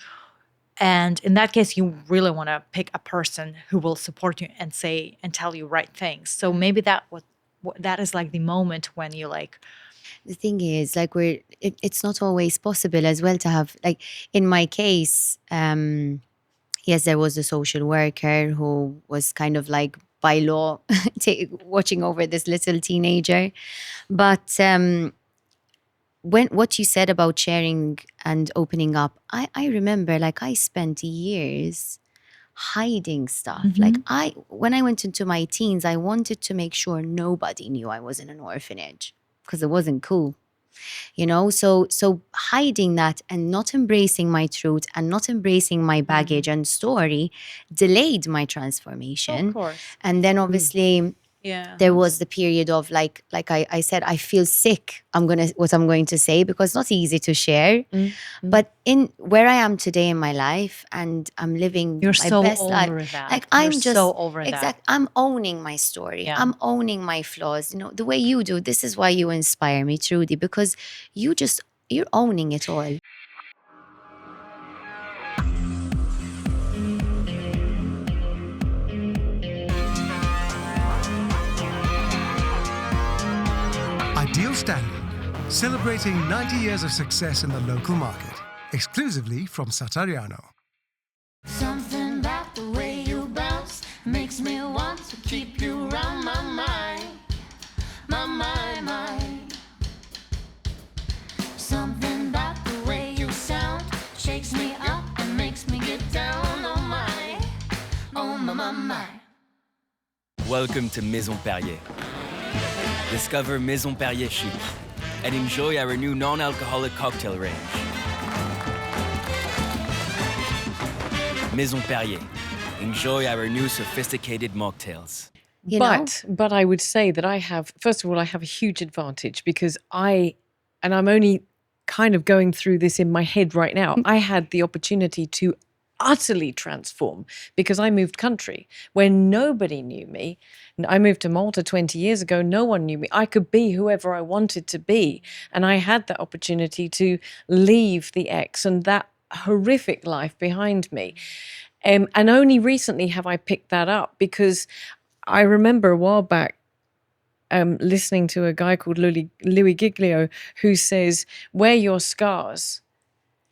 [SPEAKER 3] And in that case, you really want to pick a person who will support you and say and tell you right things. So maybe that is like the moment when you like.
[SPEAKER 1] The thing is, like, it's not always possible as well to have, like, in my case, yes, there was a social worker who was kind of like by law watching over this little teenager. But what you said about sharing and opening up, I remember, like, I spent years hiding stuff. Like, when I went into my teens, I wanted to make sure nobody knew I was in an orphanage because it wasn't cool. So hiding that and not embracing my truth and not embracing my baggage and story delayed my transformation.
[SPEAKER 3] Of course.
[SPEAKER 1] And then obviously there was the period of like I said, I feel sick. What I'm going to say, because it's not easy to share. But in where I am today in my life, and I'm living
[SPEAKER 3] You're
[SPEAKER 1] my
[SPEAKER 3] so
[SPEAKER 1] best
[SPEAKER 3] over
[SPEAKER 1] life.
[SPEAKER 3] that.
[SPEAKER 1] Like, I'm
[SPEAKER 3] You're
[SPEAKER 1] just
[SPEAKER 3] so over that.
[SPEAKER 1] exactly. I'm owning my story.
[SPEAKER 3] Yeah.
[SPEAKER 1] I'm owning my flaws. The way you do. This is why you inspire me, Trudy, because you're owning it all.
[SPEAKER 7] Ideal Standard, celebrating 90 years of success in the local market, exclusively from Satariano.
[SPEAKER 8] Something about the way you bounce makes me want to keep you around my mind. Something about the way you sound shakes me up and makes me get down on my.
[SPEAKER 9] Welcome to Maison Perrier. Discover Maison Perrier Chic and enjoy our new non-alcoholic cocktail range. Maison Perrier. Enjoy our new sophisticated mocktails.
[SPEAKER 2] But I would say that first of all, I have a huge advantage because I'm only kind of going through this in my head right now. I had the opportunity to utterly transform because I moved country where nobody knew me. I moved to Malta 20 years ago. No one knew me. I could be whoever I wanted to be. And I had that opportunity to leave the ex and that horrific life behind me. And only recently have I picked that up because I remember a while back listening to a guy called Louis Giglio who says, wear your scars.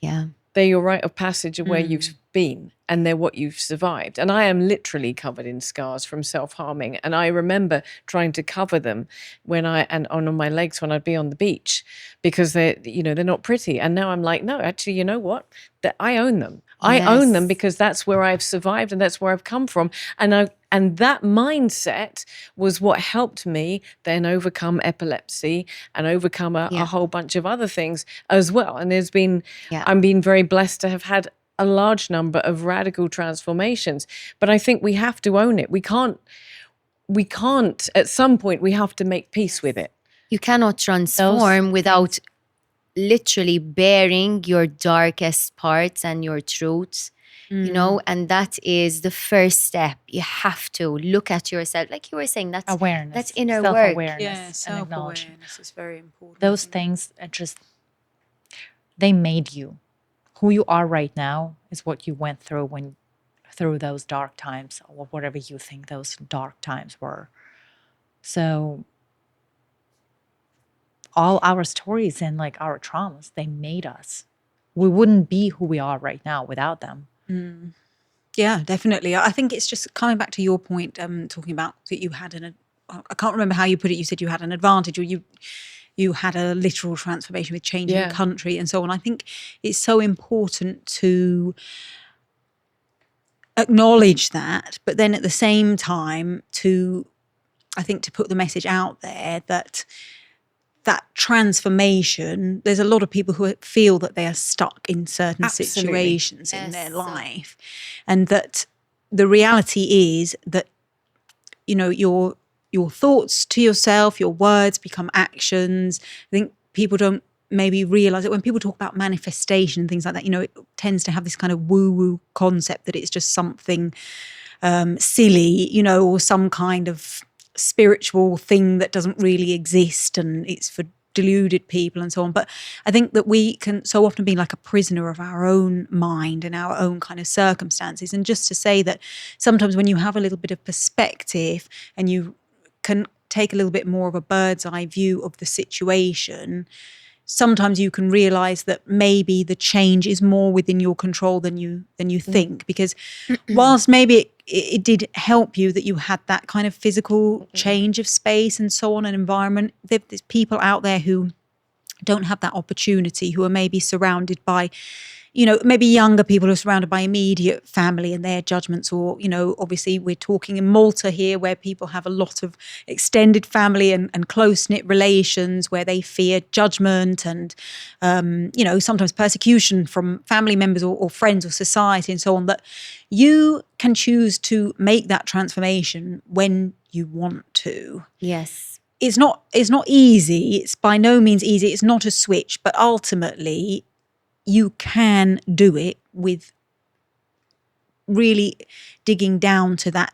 [SPEAKER 1] Yeah.
[SPEAKER 2] They're your rite of passage of where you've been and they're what you've survived. And I am literally covered in scars from self-harming. And I remember trying to cover them on my legs when I'd be on the beach because they're not pretty. And now I'm like, no, actually, you know what? I own them. I own them because that's where I've survived and that's where I've come from. And that mindset was what helped me then overcome epilepsy and overcome a whole bunch of other things as well. And I'm being very blessed to have had a large number of radical transformations. But I think we have to own it. We can't we can't, at some point, we have to make peace with it.
[SPEAKER 1] You cannot transform without literally bearing your darkest parts and your truths, you know, and that is the first step. You have to look at yourself. Like you were saying, that's
[SPEAKER 3] Awareness.
[SPEAKER 1] That's inner work.
[SPEAKER 3] Self-awareness.
[SPEAKER 4] Yeah,
[SPEAKER 3] And acknowledgement.
[SPEAKER 4] self-awareness is very important.
[SPEAKER 3] Those things are just, they made you. Who you are right now is what you went through through those dark times, or whatever you think those dark times were. So all our stories and like our traumas, they made us. We wouldn't be who we are right now without them.
[SPEAKER 4] Yeah, definitely. I think it's just coming back to your point, talking about that you had I can't remember how you put it. You said you had an advantage, or you had a literal transformation with changing
[SPEAKER 2] Yeah.
[SPEAKER 4] country and so on. I think it's so important to acknowledge that, but then at the same time to put the message out there that transformation, there's a lot of people who feel that they are stuck in certain
[SPEAKER 2] Absolutely.
[SPEAKER 4] situations in
[SPEAKER 1] Yes.
[SPEAKER 4] their life, and that the reality is that, you know, your thoughts to yourself, your words become actions. I think people don't maybe realize it when people talk about manifestation and things like that. You know, it tends to have this kind of woo-woo concept that it's just something silly, you know, or some kind of spiritual thing that doesn't really exist and it's for deluded people and so on. But I think that we can so often be like a prisoner of our own mind and our own kind of circumstances. And just to say that sometimes when you have a little bit of perspective and you can take a little bit more of a bird's eye view of the situation, sometimes you can realize that maybe the change is more within your control than you think. Because whilst maybe it did help you that you had that kind of physical change of space and so on, an environment, there's people out there who don't have that opportunity, who are maybe surrounded by, you know, maybe younger people who are surrounded by immediate family and their judgments, or, you know, obviously we're talking in Malta here where people have a lot of extended family and close-knit relations where they fear judgment and, you know, sometimes persecution from family members or friends or society and so on, that you can choose to make that transformation when you want to.
[SPEAKER 1] Yes.
[SPEAKER 4] It's not easy. It's by no means easy. It's not a switch, but ultimately you can do it with really digging down to that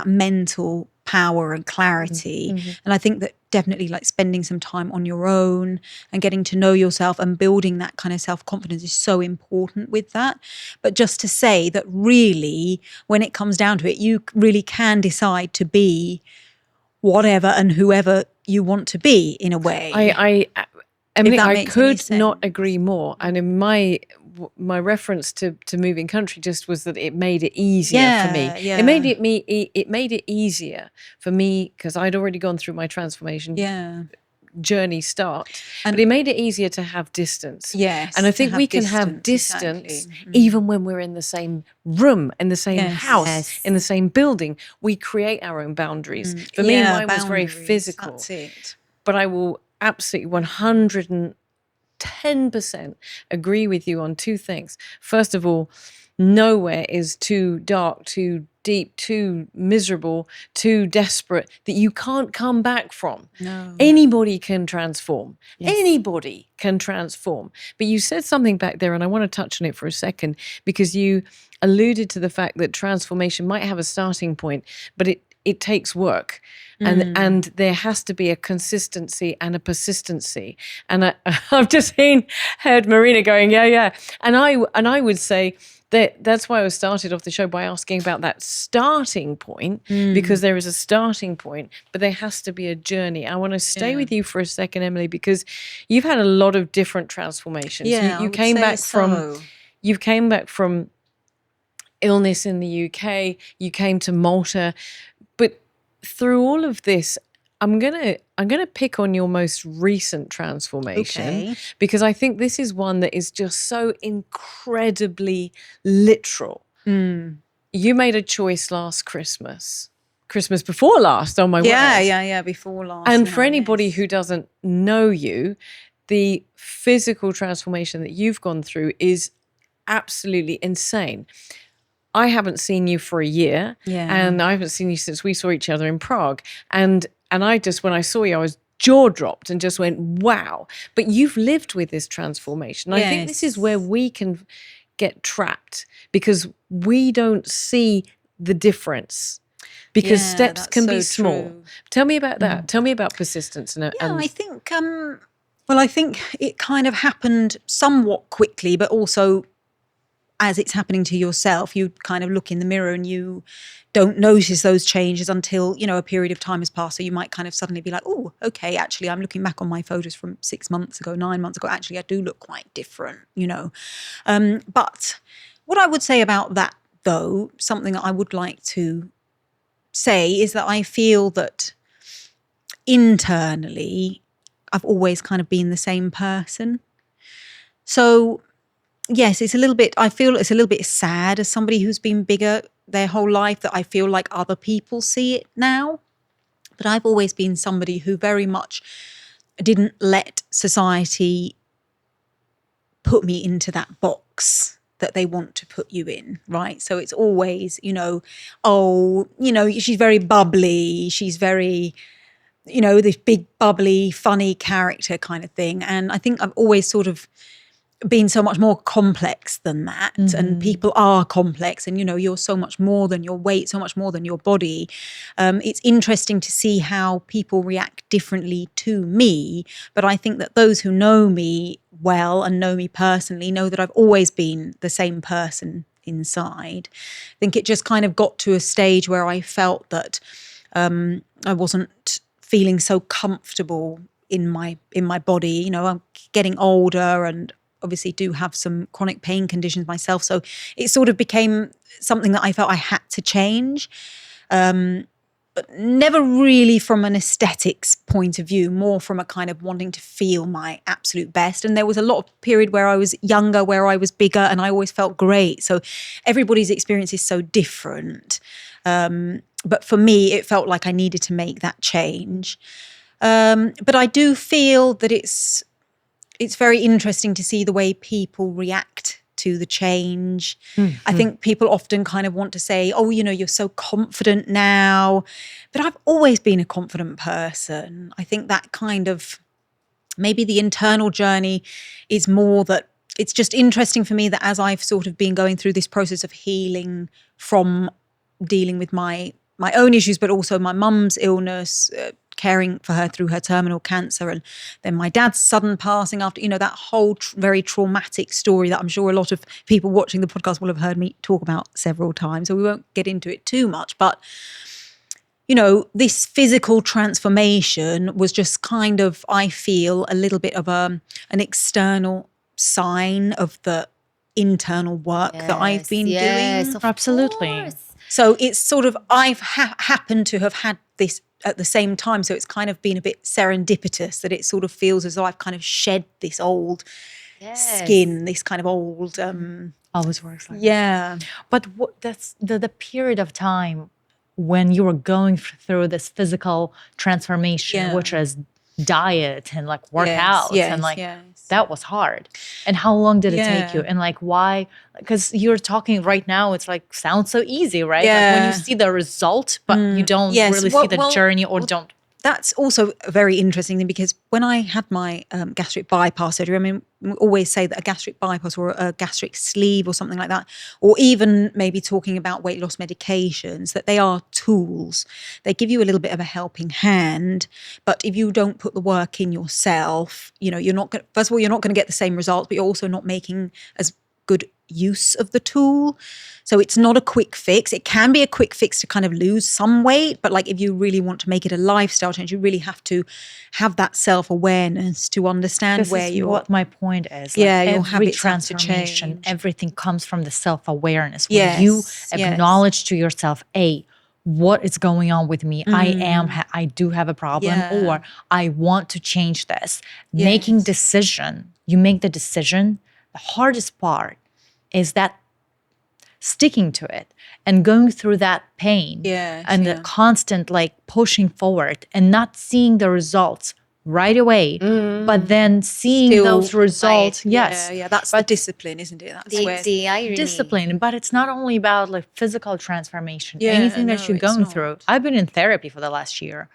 [SPEAKER 4] mental power and clarity. And I think that definitely like spending some time on your own and getting to know yourself and building that kind of self-confidence is so important with that. But just to say that really, when it comes down to it, you really can decide to be whatever and whoever you want to be in a way.
[SPEAKER 2] Emily,
[SPEAKER 4] that
[SPEAKER 2] I
[SPEAKER 4] makes any
[SPEAKER 2] could not
[SPEAKER 4] sense.
[SPEAKER 2] agree more. And in my reference to moving country just was that it made it easier for me.
[SPEAKER 4] Yeah.
[SPEAKER 2] It made it easier for me because I'd already gone through my transformation journey start, but it made it easier to have distance.
[SPEAKER 4] Yes,
[SPEAKER 2] and I
[SPEAKER 4] to
[SPEAKER 2] think
[SPEAKER 4] have
[SPEAKER 2] we can have
[SPEAKER 4] distance,
[SPEAKER 2] distance
[SPEAKER 4] exactly.
[SPEAKER 2] even when we're in the same room, in the same
[SPEAKER 4] Yes.
[SPEAKER 2] house,
[SPEAKER 1] Yes.
[SPEAKER 2] in the same building. We create our own boundaries. For me, mine was very
[SPEAKER 4] boundaries,
[SPEAKER 2] physical.
[SPEAKER 4] That's it.
[SPEAKER 2] But I will absolutely 110% agree with you on two things. First of all, nowhere is too dark, too deep, too miserable, too desperate that you can't come back from.
[SPEAKER 4] No.
[SPEAKER 2] Anybody can transform.
[SPEAKER 1] Yes.
[SPEAKER 2] Anybody can transform. But you said something back there, and I want to touch on it for a second, because you alluded to the fact that transformation might have a starting point, but it takes work. And there has to be a consistency and a persistency. And I've just heard Marina going, yeah. And I would say that's why I started off the show by asking about that starting point, because there is a starting point, but there has to be a journey. I want to stay with you for a second, Emily, because you've had a lot of different transformations.
[SPEAKER 4] Yeah,
[SPEAKER 2] You came back from illness in the UK, you came to Malta, but through all of this, I'm gonna pick on your most recent transformation,
[SPEAKER 4] Okay.
[SPEAKER 2] because I think this is one that is just so incredibly literal. You made a choice last Christmas before last, oh my word.
[SPEAKER 4] Yeah, before last.
[SPEAKER 2] And
[SPEAKER 4] now,
[SPEAKER 2] for anybody
[SPEAKER 4] yes.
[SPEAKER 2] who doesn't know you, the physical transformation that you've gone through is absolutely insane. I haven't seen you for a year,
[SPEAKER 4] Yeah.
[SPEAKER 2] and I haven't seen you since we saw each other in Prague. And I just, when I saw you, I was jaw dropped and just went, wow. But you've lived with this transformation. I think this is where we can get trapped, because we don't see the difference, because steps can be small. Tell me about that. Tell me about persistence.
[SPEAKER 4] I think, I think it kind of happened somewhat quickly, but also as it's happening to yourself, you kind of look in the mirror and you don't notice those changes until, a period of time has passed. So you might kind of suddenly be like, oh, okay, actually, I'm looking back on my photos from 6 months ago, 9 months ago. Actually, I do look quite different, But what I would say about that, though, something that I would like to say is that I feel that internally, I've always kind of been the same person. So yes, I feel it's a little bit sad as somebody who's been bigger their whole life, that I feel like other people see it now. But I've always been somebody who very much didn't let society put me into that box that they want to put you in, right? So it's always, she's very bubbly, she's very, this big bubbly, funny character kind of thing. And I think I've always sort of been so much more complex than that. And people are complex, and you're so much more than your weight, so much more than your body. It's interesting to see how people react differently to me, but I think that those who know me well and know me personally know that I've always been the same person inside. I think it just kind of got to a stage where I felt that I wasn't feeling so comfortable in my body. I'm getting older and obviously do have some chronic pain conditions myself. So it sort of became something that I felt I had to change. But never really from an aesthetics point of view, more from a kind of wanting to feel my absolute best. And there was a lot of period where I was younger, where I was bigger, and I always felt great. So everybody's experience is so different. But for me, it felt like I needed to make that change. But I do feel that it's very interesting to see the way people react to the change. I think people often kind of want to say, oh, you're so confident now. But I've always been a confident person. I think that kind of, maybe the internal journey is more that it's just interesting for me that as I've sort of been going through this process of healing from dealing with my own issues, but also my mum's illness, caring for her through her terminal cancer, and then my dad's sudden passing after, that whole very traumatic story that I'm sure a lot of people watching the podcast will have heard me talk about several times. So we won't get into it too much, but this physical transformation was just kind of, I feel, a little bit of an external sign of the internal work that I've been doing.
[SPEAKER 3] Absolutely.
[SPEAKER 4] So it's sort of, I've happened to have had this at the same time. So it's kind of been a bit serendipitous that it sort of feels as though I've kind of shed this old skin, this kind of old...
[SPEAKER 3] Always works like
[SPEAKER 4] that.
[SPEAKER 3] But that's the period of time when you were going through this physical transformation, which is diet and like workouts and like that was hard. And how long did it take you? And like why? Because you're talking right now, it's like sounds so easy, right? Like when you see the result, but you don't really see the journey or don't.
[SPEAKER 4] That's also a very interesting thing, because when I had my gastric bypass surgery, I mean, we always say that a gastric bypass or a gastric sleeve or something like that, or even maybe talking about weight loss medications, that they are tools. They give you a little bit of a helping hand, but if you don't put the work in yourself, you're not going. First of all, you're not going to get the same results, but you're also not making as good use of the tool. So it's not a quick fix. It can be a quick fix to kind of lose some weight, but like if you really want to make it a lifestyle change, you really have to have that self-awareness to understand
[SPEAKER 3] this
[SPEAKER 4] where
[SPEAKER 3] is
[SPEAKER 4] you're.
[SPEAKER 3] What my point is.
[SPEAKER 4] Your
[SPEAKER 3] every
[SPEAKER 4] habits have to
[SPEAKER 3] transformation,
[SPEAKER 4] change.
[SPEAKER 3] everything comes from the self-awareness. When you acknowledge to yourself, what is going on with me? I do have a problem, or I want to change this. Making decision, you make the decision. The hardest part is that sticking to it and going through that pain and the constant like pushing forward and not seeing the results right away. But then seeing
[SPEAKER 4] Still
[SPEAKER 3] those results,
[SPEAKER 4] Yeah, yeah, that's the
[SPEAKER 3] but
[SPEAKER 4] discipline, isn't it? That's where.
[SPEAKER 1] The irony.
[SPEAKER 3] discipline. But it's not only about like physical transformation,
[SPEAKER 4] Yeah,
[SPEAKER 3] anything that
[SPEAKER 4] no,
[SPEAKER 3] you're
[SPEAKER 4] it's
[SPEAKER 3] going
[SPEAKER 4] not.
[SPEAKER 3] through. I've been in therapy for the last year,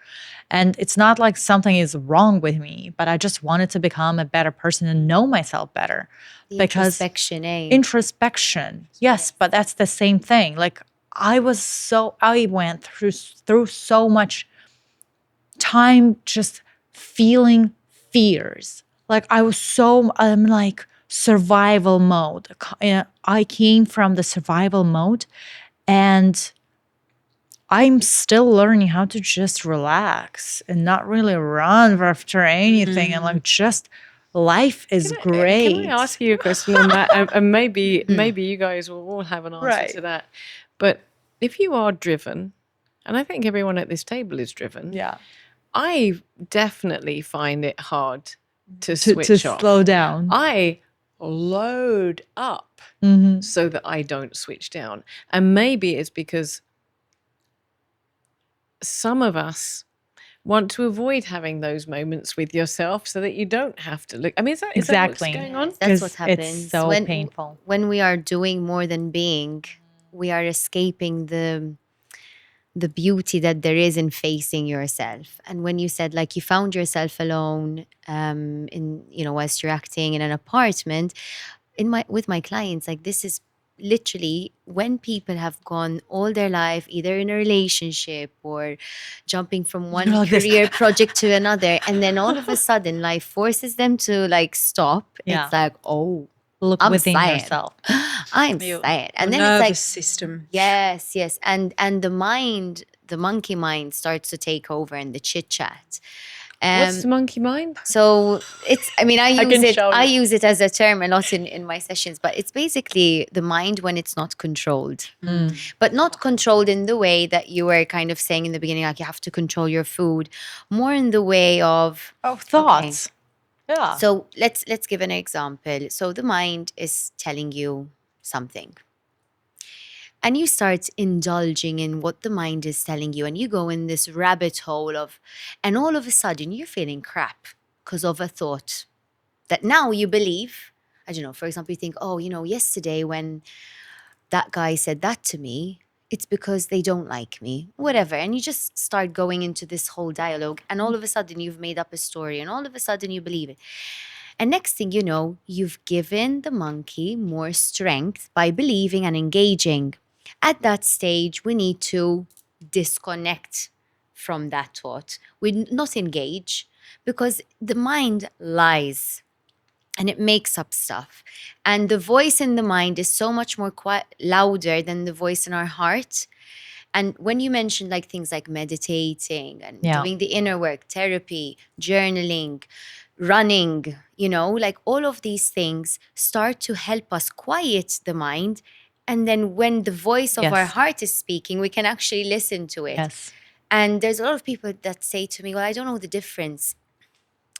[SPEAKER 3] and it's not like something is wrong with me, but I just wanted to become a better person and know myself better.
[SPEAKER 1] The
[SPEAKER 3] Because
[SPEAKER 1] introspection,
[SPEAKER 3] introspection, yes, but that's the same thing. Like I went through so much time just feeling fears. Like I'm like survival mode. I came from the survival mode, and I'm still learning how to just relax and not really run after anything, and like just life is great.
[SPEAKER 2] Can I ask you a question on that? And maybe you guys will all have an answer
[SPEAKER 3] Right.
[SPEAKER 2] to that. But if you are driven, and I think everyone at this table is driven,
[SPEAKER 3] Yeah.
[SPEAKER 2] I definitely find it hard to
[SPEAKER 3] To
[SPEAKER 2] switch off.
[SPEAKER 3] slow down.
[SPEAKER 2] I load up
[SPEAKER 3] Mhm.
[SPEAKER 2] so that I don't switch down. And maybe it's because some of us want to avoid having those moments with yourself so that you don't have to look. I mean, is that what's
[SPEAKER 3] Exactly.
[SPEAKER 2] going on?
[SPEAKER 1] That's
[SPEAKER 3] 'Cause
[SPEAKER 1] what happens.
[SPEAKER 3] it's so painful.
[SPEAKER 1] When we are doing more than being, we are escaping the beauty that there is in facing yourself. And when you said like you found yourself alone in whilst you're acting in an apartment, with my clients, like this is literally when people have gone all their life either in a relationship or jumping from one
[SPEAKER 3] Like this.
[SPEAKER 1] career project to another, and then all of a sudden life forces them to like stop.
[SPEAKER 3] Yeah.
[SPEAKER 1] It's like, oh,
[SPEAKER 3] Look
[SPEAKER 1] I'm
[SPEAKER 3] within
[SPEAKER 1] sad.
[SPEAKER 3] yourself.
[SPEAKER 1] I'm
[SPEAKER 4] Your-
[SPEAKER 1] sad.
[SPEAKER 4] your
[SPEAKER 1] And then
[SPEAKER 4] nervous
[SPEAKER 1] it's like
[SPEAKER 4] system.
[SPEAKER 1] yes. And the mind, the monkey mind starts to take over and the chit chat.
[SPEAKER 2] What's the monkey mind?
[SPEAKER 1] So it's, I mean, I
[SPEAKER 3] can show
[SPEAKER 1] I
[SPEAKER 3] you.
[SPEAKER 1] use it as a term a lot in my sessions, but it's basically the mind when it's not controlled. But not controlled in the way that you were kind of saying in the beginning, like you have to control your food, more in the way of
[SPEAKER 3] Thoughts. Yeah.
[SPEAKER 1] so let's give an example. So the mind is telling you something. And you start indulging in what the mind is telling you, and you go in this rabbit hole of, and all of a sudden you're feeling crap because of a thought that now you believe. I don't know, for example, you think, oh, yesterday when that guy said that to me, it's because they don't like me, whatever. And you just start going into this whole dialogue, and all of a sudden you've made up a story, and all of a sudden you believe it. And next thing you know, you've given the monkey more strength by believing and engaging. At that stage, we need to disconnect from that thought. We not engage, because the mind lies and it makes up stuff. And the voice in the mind is so much more louder than the voice in our heart. And when you mentioned like things like meditating and
[SPEAKER 3] Yeah.
[SPEAKER 1] doing the inner work, therapy, journaling, running, like all of these things start to help us quiet the mind. And then when the voice of our
[SPEAKER 3] Yes.
[SPEAKER 1] heart is speaking, we can actually listen to it.
[SPEAKER 3] Yes.
[SPEAKER 1] And there's a lot of people that say to me, well, I don't know the difference.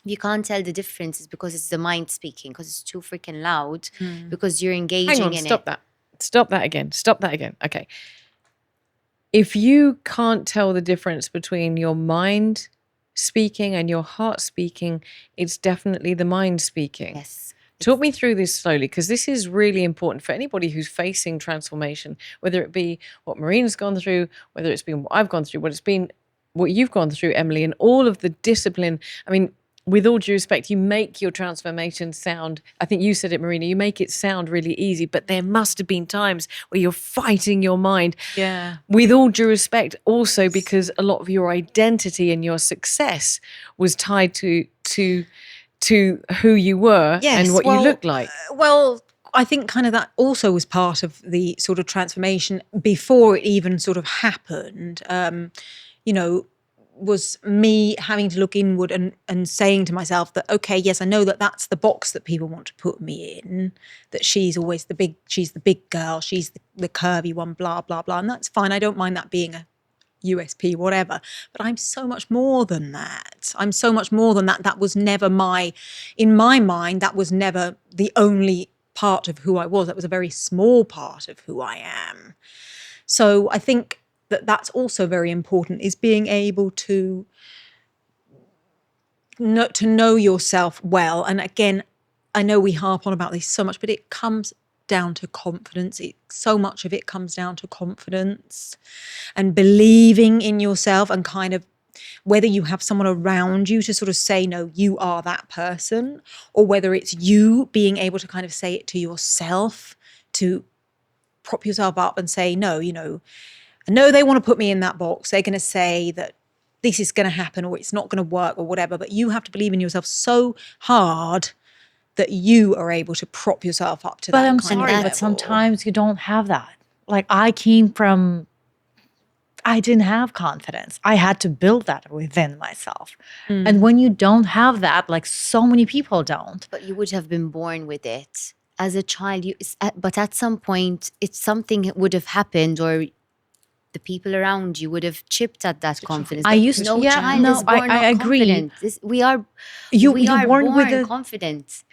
[SPEAKER 1] You can't tell the difference is because it's the mind speaking, because it's too freaking loud, because you're engaging
[SPEAKER 2] Hang on,
[SPEAKER 1] in
[SPEAKER 2] stop
[SPEAKER 1] it.
[SPEAKER 2] that. Stop that again. Okay. If you can't tell the difference between your mind speaking and your heart speaking, it's definitely the mind speaking.
[SPEAKER 1] Yes.
[SPEAKER 2] Talk me through this slowly, because this is really important for anybody who's facing transformation, whether it be what Marine's gone through, whether it's been what I've gone through, what you've gone through, Emily, and all of the discipline. I mean, with all due respect, you make your transformation sound, I think you said it, Marina, you make it sound really easy, but there must have been times where you're fighting your mind.
[SPEAKER 4] Yeah.
[SPEAKER 2] With all due respect, also because a lot of your identity and your success was tied to who you were and what you looked like.
[SPEAKER 4] Well, I think kind of that also was part of the sort of transformation before it even sort of happened. Was me having to look inward and saying to myself that, okay, yes, I know that that's the box that people want to put me in, that she's always she's the big girl, she's the curvy one, blah, blah, blah. And that's fine. I don't mind that being a USP, whatever. But I'm so much more than that. I'm so much more than that. That was never in my mind, that was never the only part of who I was. That was a very small part of who I am. So I think that's also very important, is being able to to know yourself well. And again, I know we harp on about this so much, but it comes down to confidence. So much of it comes down to confidence and believing in yourself, and kind of whether you have someone around you to sort of say, no, you are that person, or whether it's you being able to kind of say it to yourself, to prop yourself up and say, no, I know they want to put me in that box. They're going to say that this is going to happen or it's not going to work or whatever, but you have to believe in yourself so hard that you are able to prop yourself up to that.
[SPEAKER 3] But I'm
[SPEAKER 4] kind of
[SPEAKER 3] sorry, but
[SPEAKER 4] level.
[SPEAKER 3] sometimes you don't have that. Like I didn't have confidence. I had to build that within myself. And when you don't have that, like so many people don't.
[SPEAKER 1] But you would have been born with it as a child. But at some point, it's something that would have happened, or the people around you would have chipped at that confidence.
[SPEAKER 3] I
[SPEAKER 1] Like,
[SPEAKER 3] used to-
[SPEAKER 1] no
[SPEAKER 3] yeah,
[SPEAKER 1] child
[SPEAKER 3] no,
[SPEAKER 1] is born
[SPEAKER 3] I
[SPEAKER 1] not
[SPEAKER 3] agree.
[SPEAKER 1] confident. We are
[SPEAKER 3] You're
[SPEAKER 1] born
[SPEAKER 3] born with a-
[SPEAKER 1] confident.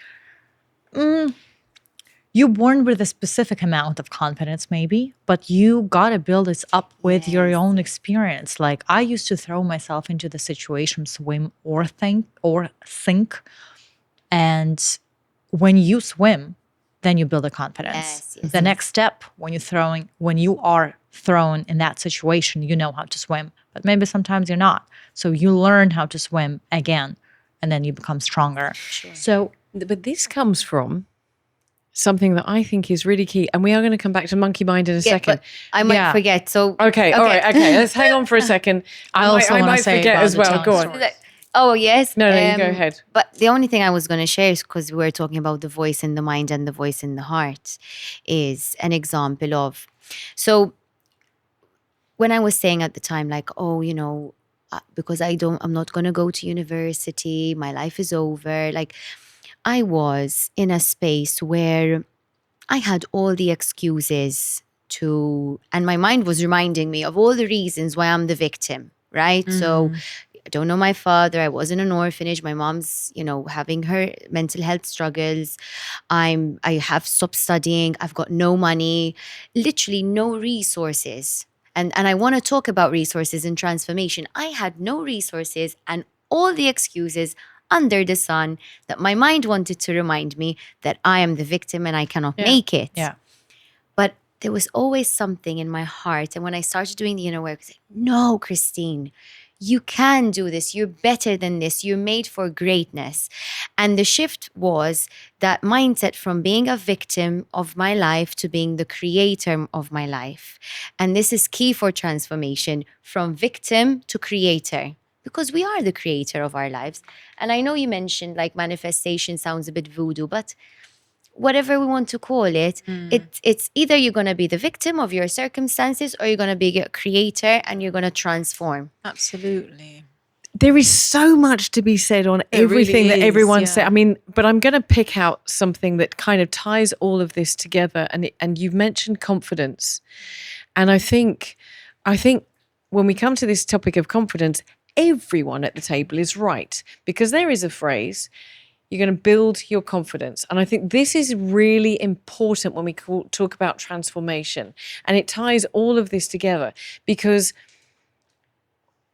[SPEAKER 3] You're born with a specific amount of confidence, maybe, but you gotta build it up with your own experience. Like I used to throw myself into the situation, swim or sink. And when you swim, then you build a confidence.
[SPEAKER 1] Yes,
[SPEAKER 3] The next step when you are thrown in that situation, you know how to swim. But maybe sometimes you're not. So you learn how to swim again, and then you become stronger. So
[SPEAKER 2] But this comes from something that I think is really key. And we are going to come back to monkey mind in a second.
[SPEAKER 1] But I might
[SPEAKER 3] Yeah.
[SPEAKER 1] forget. So
[SPEAKER 2] Okay, all right, okay. Let's hang on for a second.
[SPEAKER 3] I also
[SPEAKER 2] I
[SPEAKER 3] wanna
[SPEAKER 2] might
[SPEAKER 3] say
[SPEAKER 2] forget
[SPEAKER 3] about
[SPEAKER 2] as
[SPEAKER 3] the
[SPEAKER 2] well.
[SPEAKER 3] town
[SPEAKER 2] Go on.
[SPEAKER 3] stories.
[SPEAKER 1] Oh, yes.
[SPEAKER 2] No, you go ahead.
[SPEAKER 1] But the only thing I was going to share is, because we were talking about the voice in the mind and the voice in the heart, is an example of. So when I was saying at the time, like, oh, because I'm not going to go to university, my life is over. Like, I was in a space where I had all the excuses and my mind was reminding me of all the reasons why I'm the victim, right? So I don't know my father. I was in an orphanage. My mom's, having her mental health struggles. I have stopped studying. I've got no money, literally no resources. And I want to talk about resources and transformation. I had no resources and all the excuses under the sun that my mind wanted to remind me that I am the victim and I cannot make it.
[SPEAKER 3] Yeah.
[SPEAKER 1] But there was always something in my heart. And when I started doing the inner work, I said, no, Christine, you can do this. You're better than this. You're made for greatness. And the shift was that mindset from being a victim of my life to being the creator of my life. And this is key for transformation, from victim to creator, because we are the creator of our lives. And I know you mentioned like manifestation sounds a bit voodoo, but whatever we want to call it, it's either you're going to be the victim of your circumstances or you're going to be a creator and you're going to transform.
[SPEAKER 4] Absolutely.
[SPEAKER 2] There is so much to be said on everything that
[SPEAKER 4] is,
[SPEAKER 2] everyone
[SPEAKER 4] yeah.
[SPEAKER 2] said. I mean, but I'm going to pick out something that kind of ties all of this together. And you've mentioned confidence. And I think when we come to this topic of confidence, everyone at the table is right, because there is a phrase, you're going to build your confidence. And I think this is really important when we talk about transformation. And it ties all of this together, because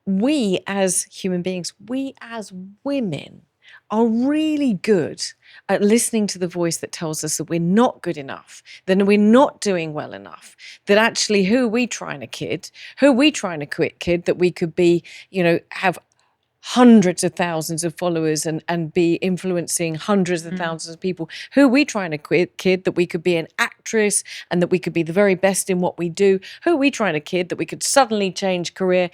[SPEAKER 2] we as human beings, we as women are really good at listening to the voice that tells us that we're not good enough, that we're not doing well enough, that actually who are we trying to kid, that we could be, have hundreds of thousands of followers and be influencing hundreds of thousands of people. Who are we trying to kid that we could be an actress and that we could be the very best in what we do? Who are we trying to kid that we could suddenly change career?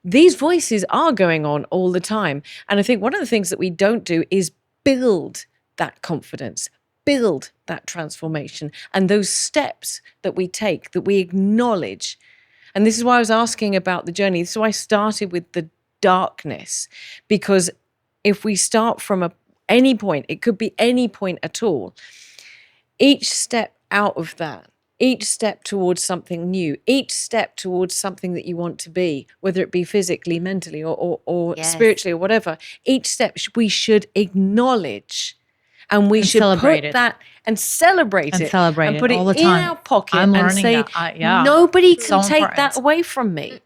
[SPEAKER 2] These voices are going on all the time. And I think one of the things that we don't do is build that confidence, build that transformation, and those steps that we take, that we acknowledge. And this is why I was asking about the journey. This is why I started with the darkness, because if we start from any point, it could be any point at all, each step out of that, each step towards something new, each step towards something that you want to be, whether it be physically, mentally, or
[SPEAKER 1] Yes.
[SPEAKER 2] spiritually, or whatever, each step we should acknowledge. And we should
[SPEAKER 3] celebrate
[SPEAKER 2] put
[SPEAKER 3] it.
[SPEAKER 2] that and celebrate
[SPEAKER 3] And
[SPEAKER 2] it.
[SPEAKER 3] celebrate
[SPEAKER 2] and
[SPEAKER 3] it
[SPEAKER 2] put it
[SPEAKER 3] all the
[SPEAKER 2] in
[SPEAKER 3] time.
[SPEAKER 2] our pocket
[SPEAKER 3] I'm
[SPEAKER 2] and
[SPEAKER 3] learning
[SPEAKER 2] say,
[SPEAKER 3] that. Yeah.
[SPEAKER 2] nobody
[SPEAKER 3] So
[SPEAKER 2] can take that
[SPEAKER 3] important.
[SPEAKER 2] away from me.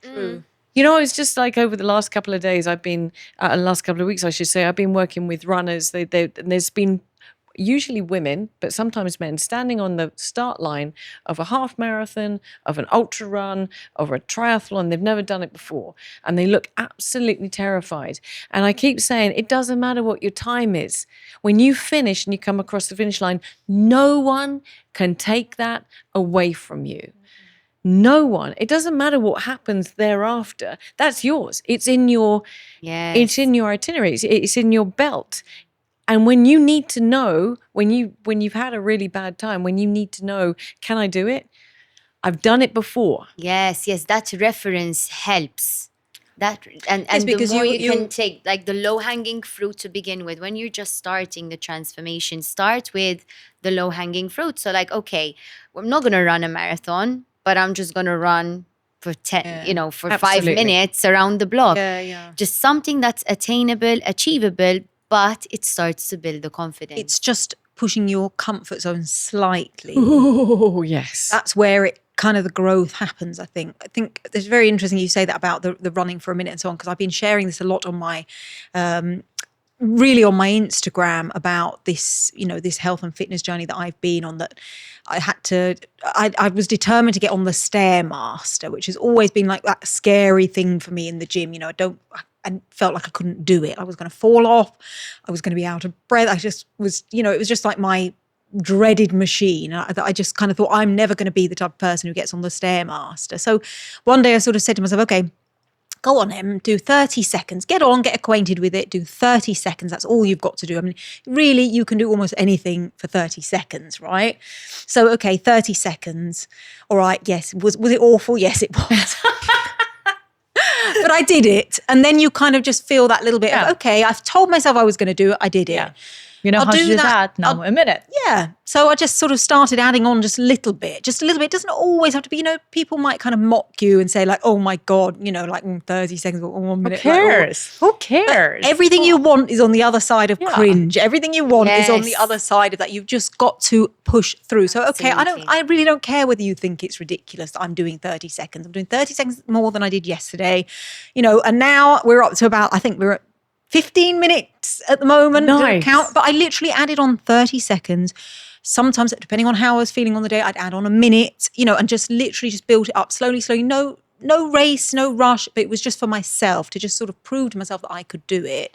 [SPEAKER 2] You know, it's just like over the last couple of days, last couple of weeks, I should say, I've been working with runners. And there's been usually women, but sometimes men, standing on the start line of a half marathon, of an ultra run, of a triathlon. They've never done it before. And they look absolutely terrified. And I keep saying, it doesn't matter what your time is. When you finish and you come across the finish line, no one can take that away from you. No one. It doesn't matter what happens thereafter. That's yours. It's in your itinerary. It's in your belt. And when you need to know, when you've had a really bad time, when you need to know, can I do it? I've done it before.
[SPEAKER 1] Yes, that reference helps. And
[SPEAKER 4] because
[SPEAKER 1] the more
[SPEAKER 4] you
[SPEAKER 1] can take, like the low-hanging fruit to begin with. When you're just starting the transformation, start with the low-hanging fruit. So like, okay, I'm not going to run a marathon, but I'm just going to run for 10, for 5 minutes around the block. Just something that's attainable, achievable, but it starts to build the confidence.
[SPEAKER 4] It's just pushing your comfort zone slightly.
[SPEAKER 2] Oh, yes.
[SPEAKER 4] That's where it kind of the growth happens, I think. I think it's very interesting you say that about the running for a minute and so on, because I've been sharing this a lot on my really on my Instagram about this, this health and fitness journey that I've been on, that I was determined to get on the Stairmaster, which has always been like that scary thing for me in the gym. I felt like I couldn't do it. I was going to fall off. I was going to be out of breath. I just was, it was just like my dreaded machine. I just kind of thought, I'm never going to be the type of person who gets on the Stairmaster. So one day I sort of said to myself, okay, go on, Em, do 30 seconds. Get on, get acquainted with it, do 30 seconds. That's all you've got to do. I mean, really, you can do almost anything for 30 seconds, right? So, okay, 30 seconds. All right, yes. Was it awful? Yes, it was. But I did it. And then you kind of just feel that little bit of, okay, I've told myself I was going to do it. I did it.
[SPEAKER 3] Yeah. You know how to do that now, a minute.
[SPEAKER 4] Yeah. So I just sort of started adding on just a little bit. It doesn't always have to be, people might kind of mock you and say like, oh my God, like 30 seconds or 1 minute.
[SPEAKER 3] Who cares? Who cares?
[SPEAKER 4] But everything you want is on the other side of cringe. Everything you want is on the other side of that. You've just got to push through. So, okay, I really don't care whether you think it's ridiculous that I'm doing 30 seconds. I'm doing 30 seconds more than I did yesterday, and now we're up to about, I think we're at 15 minutes at the moment.
[SPEAKER 2] Nice.
[SPEAKER 4] But I literally added on 30 seconds. Sometimes, depending on how I was feeling on the day, I'd add on a minute, and just literally just build it up slowly. No race, no rush, but it was just for myself to just sort of prove to myself that I could do it,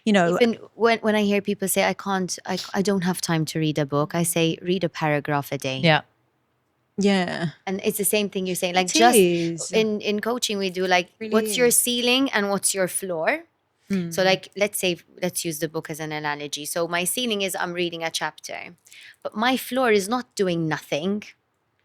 [SPEAKER 1] Even when I hear people say, I don't have time to read a book, I say, read a paragraph a day.
[SPEAKER 3] Yeah.
[SPEAKER 4] Yeah.
[SPEAKER 1] And it's the same thing you're saying. Like in coaching, we do like,
[SPEAKER 4] really
[SPEAKER 1] what's your ceiling and what's your floor? So like, let's use the book as an analogy. So my ceiling is I'm reading a chapter, but my floor is not doing nothing.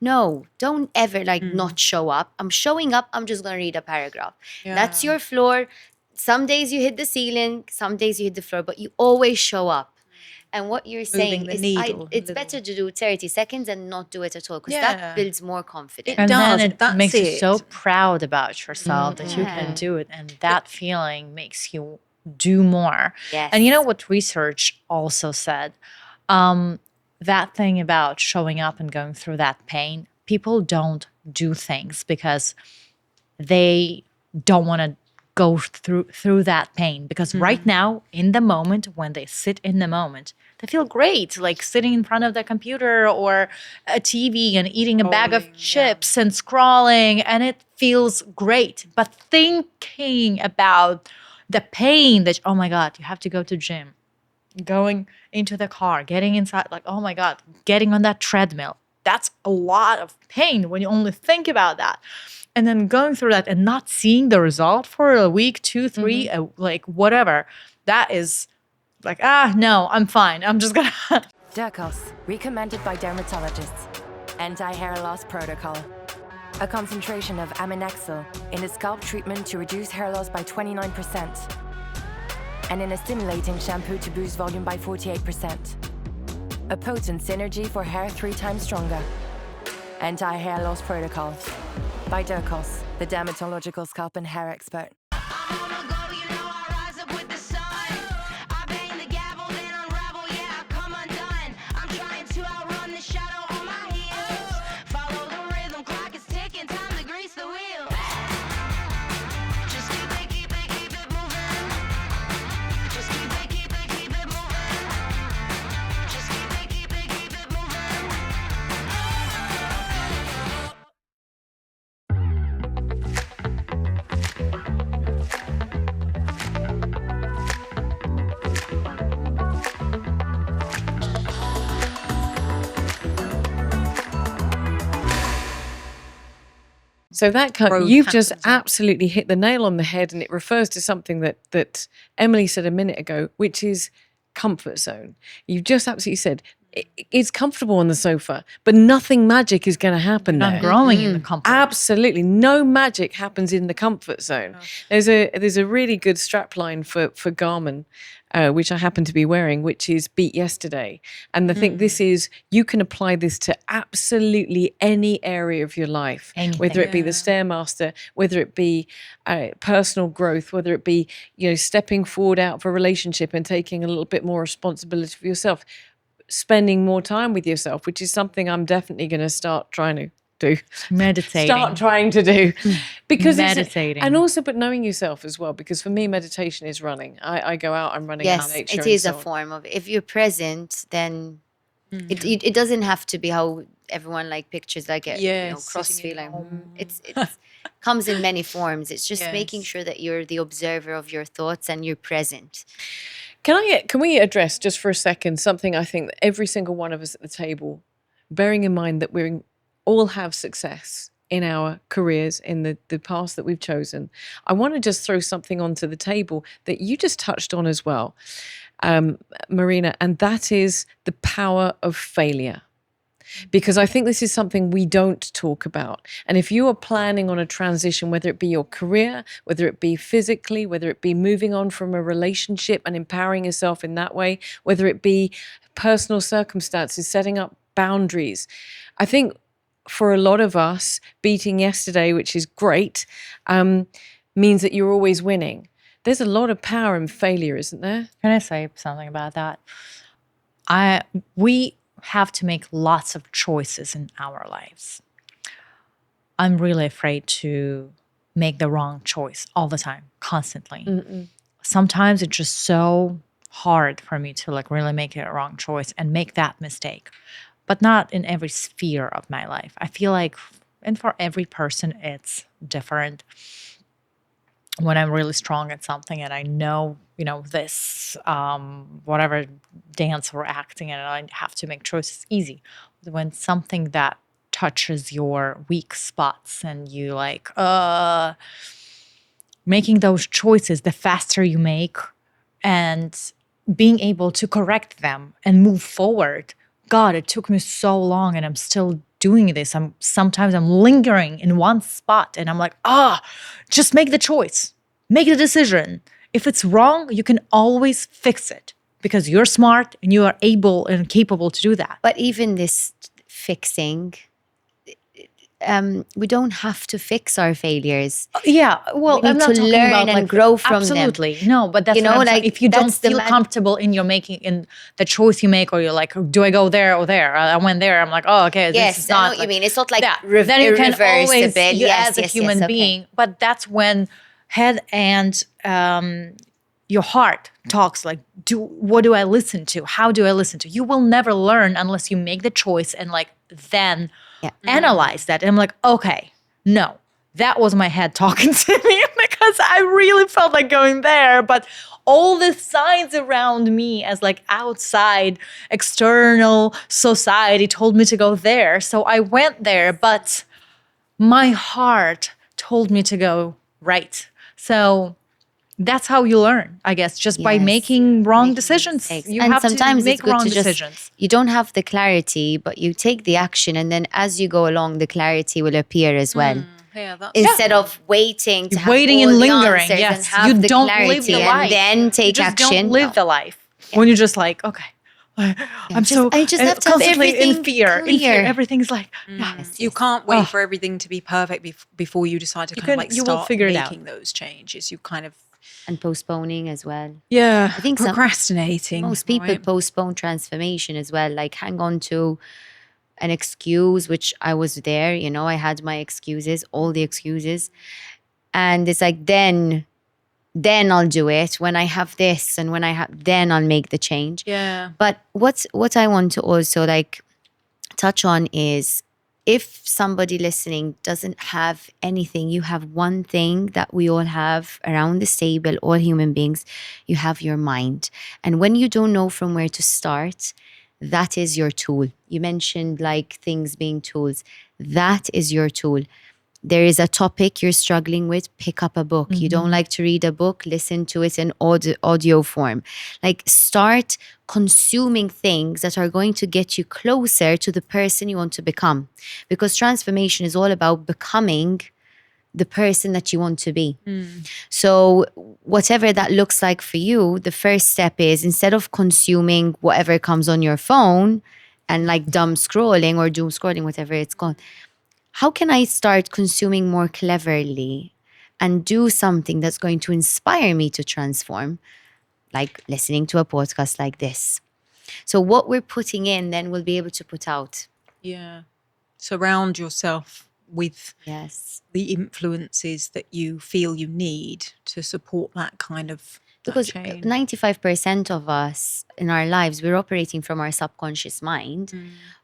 [SPEAKER 1] No, don't ever not show up. I'm showing up. I'm just going to read a paragraph. Yeah. That's your floor. Some days you hit the ceiling, some days you hit the floor, but you always show up. And what you're saying is it's better to do 30 seconds and not do it at all, because that builds more confidence.
[SPEAKER 3] And then it makes you so proud about yourself that you can do it. And that feeling makes you do more.
[SPEAKER 1] Yes.
[SPEAKER 3] And you know what research also said? That thing about showing up and going through that pain, people don't do things because they don't want to go through that pain, because right now, in the moment, when they sit in the moment, they feel great, like sitting in front of the computer or a TV and eating a bag of chips and scrolling, and it feels great. But thinking about the pain that, oh my God, you have to go to gym, going into the car, getting inside, like, oh my God, getting on that treadmill, that's a lot of pain when you only think about that. And then going through that and not seeing the result for a week, 2, 3, like whatever, that is like, no, I'm fine. I'm just gonna.
[SPEAKER 10] Dercos, recommended by dermatologists. Anti-hair loss protocol. A concentration of aminexil in a scalp treatment to reduce hair loss by 29%. And in a stimulating shampoo to boost volume by 48%. A potent synergy for hair 3 times stronger. Anti-hair loss protocol. By Dercos, the dermatological scalp and hair expert.
[SPEAKER 2] So that
[SPEAKER 4] Growth
[SPEAKER 2] you've just
[SPEAKER 4] happens, yeah.
[SPEAKER 2] absolutely hit the nail on the head, and it refers to something that Emily said a minute ago, which is comfort zone. You've just absolutely said it's comfortable on the sofa, but nothing magic is going to happen
[SPEAKER 3] Not
[SPEAKER 2] there.
[SPEAKER 3] growing in the comfort.
[SPEAKER 2] Absolutely, no magic happens in the comfort zone. There's a really good strapline for Garmin, which I happen to be wearing, which is "Beat Yesterday," and I think this is you can apply this to absolutely any area of your life, whether it be the Stairmaster, whether it be personal growth, whether it be stepping forward out of a relationship and taking a little bit more responsibility for yourself. Spending more time with yourself, which is something I'm definitely going to start trying to do.
[SPEAKER 3] Meditating.
[SPEAKER 2] Start trying to do. Because
[SPEAKER 3] meditating.
[SPEAKER 2] and also, but knowing yourself as well, because for me, meditation is running. I go out, I'm running in nature.
[SPEAKER 1] It is a form of, if you're present, then it doesn't have to be how everyone like pictures like a CrossFit. Like, it's comes in many forms. It's just making sure that you're the observer of your thoughts and you're present.
[SPEAKER 2] Can we address just for a second something I think that every single one of us at the table, bearing in mind that we all have success in our careers, in the paths that we've chosen, I want to just throw something onto the table that you just touched on as well, Marina, and that is the power of failure. Because I think this is something we don't talk about. And if you are planning on a transition, whether it be your career, whether it be physically, whether it be moving on from a relationship and empowering yourself in that way, whether it be personal circumstances, setting up boundaries, I think for a lot of us, beating yesterday, which is great, means that you're always winning. There's a lot of power in failure, isn't there?
[SPEAKER 3] Can I say something about that? We have to make lots of choices in our lives. I'm really afraid to make the wrong choice all the time, constantly. Sometimes it's just so hard for me to like really make a wrong choice and make that mistake, but not in every sphere of my life. I feel like, and for every person, it's different. When I'm really strong at something and I know, this, whatever dance or acting, and I have to make choices easy. When something that touches your weak spots and you like, making those choices, the faster you make and being able to correct them and move forward. God, it took me so long and I'm still doing this. Sometimes I'm lingering in one spot and I'm like, just make the choice. Make the decision. If it's wrong, you can always fix it because you're smart and you are able and capable to do that.
[SPEAKER 1] But even this fixing, we don't have to fix our failures.
[SPEAKER 3] Yeah, well,
[SPEAKER 1] we
[SPEAKER 3] I'm
[SPEAKER 1] need
[SPEAKER 3] not
[SPEAKER 1] to
[SPEAKER 3] talking
[SPEAKER 1] learn
[SPEAKER 3] about
[SPEAKER 1] and grow from
[SPEAKER 3] absolutely.
[SPEAKER 1] them.
[SPEAKER 3] No, but that's what I'm saying. If you don't feel comfortable in your making, in the choice you make, or you're like, do I go there or there? I went there. I'm like, oh, okay.
[SPEAKER 1] Yes,
[SPEAKER 3] this is not
[SPEAKER 1] I know what you mean. It's not like
[SPEAKER 3] then you can always,
[SPEAKER 1] as
[SPEAKER 3] a human being. But that's when head and your heart talks like, what do I listen to? How do I listen to? You will never learn unless you make the choice and like then analyze that. And I'm like, okay, no, that was my head talking to me because I really felt like going there. But all the signs around me as like outside external society told me to go there. So I went there, but my heart told me to go right. So that's how you learn, I guess, just by making wrong decisions. You have
[SPEAKER 1] sometimes
[SPEAKER 3] to make
[SPEAKER 1] it's good
[SPEAKER 3] wrong
[SPEAKER 1] to
[SPEAKER 3] decisions.
[SPEAKER 1] You don't have the clarity, but you take the action, and then as you go along, the clarity will appear as well. Instead of waiting to have
[SPEAKER 3] waiting
[SPEAKER 1] all
[SPEAKER 3] and
[SPEAKER 1] the
[SPEAKER 3] lingering,
[SPEAKER 1] answers
[SPEAKER 3] yes,
[SPEAKER 1] and have
[SPEAKER 3] you
[SPEAKER 1] the
[SPEAKER 3] don't
[SPEAKER 1] clarity
[SPEAKER 3] live the life.
[SPEAKER 1] and then take
[SPEAKER 3] you just
[SPEAKER 1] action.
[SPEAKER 3] Don't live the life when you're just like, okay. I just have to have constantly in fear. Everything's like,
[SPEAKER 4] you can't wait for everything to be perfect before you decide to
[SPEAKER 3] you will
[SPEAKER 4] start
[SPEAKER 3] figure it
[SPEAKER 4] making
[SPEAKER 3] out.
[SPEAKER 4] those changes. You kind of
[SPEAKER 1] and postponing as well.
[SPEAKER 4] Yeah,
[SPEAKER 1] I think
[SPEAKER 4] procrastinating.
[SPEAKER 1] Most people postpone transformation as well, like hang on to an excuse, which I was there. I had my excuses, all the excuses, and it's like then I'll do it when I have this, and then I'll make the change.
[SPEAKER 4] Yeah.
[SPEAKER 1] But what I want to also like touch on is, if somebody listening doesn't have anything, you have one thing that we all have around this table, all human beings, you have your mind. And when you don't know from where to start, that is your tool. You mentioned like things being tools. That is your tool. There is a topic you're struggling with, pick up a book. You don't like to read a book, listen to it in audio form. Like, start consuming things that are going to get you closer to the person you want to become. Because transformation is all about becoming the person that you want to be. So whatever that looks like for you, the first step is, instead of consuming whatever comes on your phone and like dumb scrolling or doom scrolling, whatever it's called, how can I start consuming more cleverly and do something that's going to inspire me to transform? Like listening to a podcast like this. So what we're putting in, then we'll be able to put out.
[SPEAKER 4] Yeah. Surround yourself with
[SPEAKER 1] Yes.
[SPEAKER 4] the influences that you feel you need to support that kind of
[SPEAKER 1] Because
[SPEAKER 4] change.
[SPEAKER 1] 95% of us in our lives, we're operating from our subconscious mind,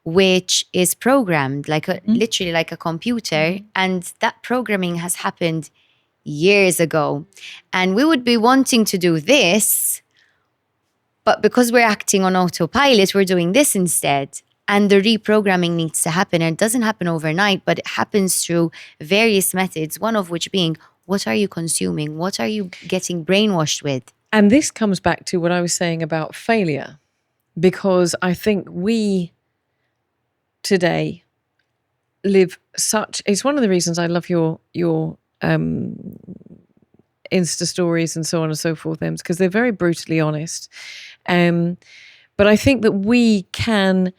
[SPEAKER 1] which is programmed like literally like a computer. And that programming has happened years ago. And we would be wanting to do this, but because we're acting on autopilot, we're doing this instead. And the reprogramming needs to happen. And it doesn't happen overnight, but it happens through various methods, one of which being, what are you consuming? What are you getting brainwashed with?
[SPEAKER 2] And this comes back to what I was saying about failure, because I think we today live such, it's one of the reasons I love your Insta stories and so on and so forth, because they're very brutally honest. But I think that we can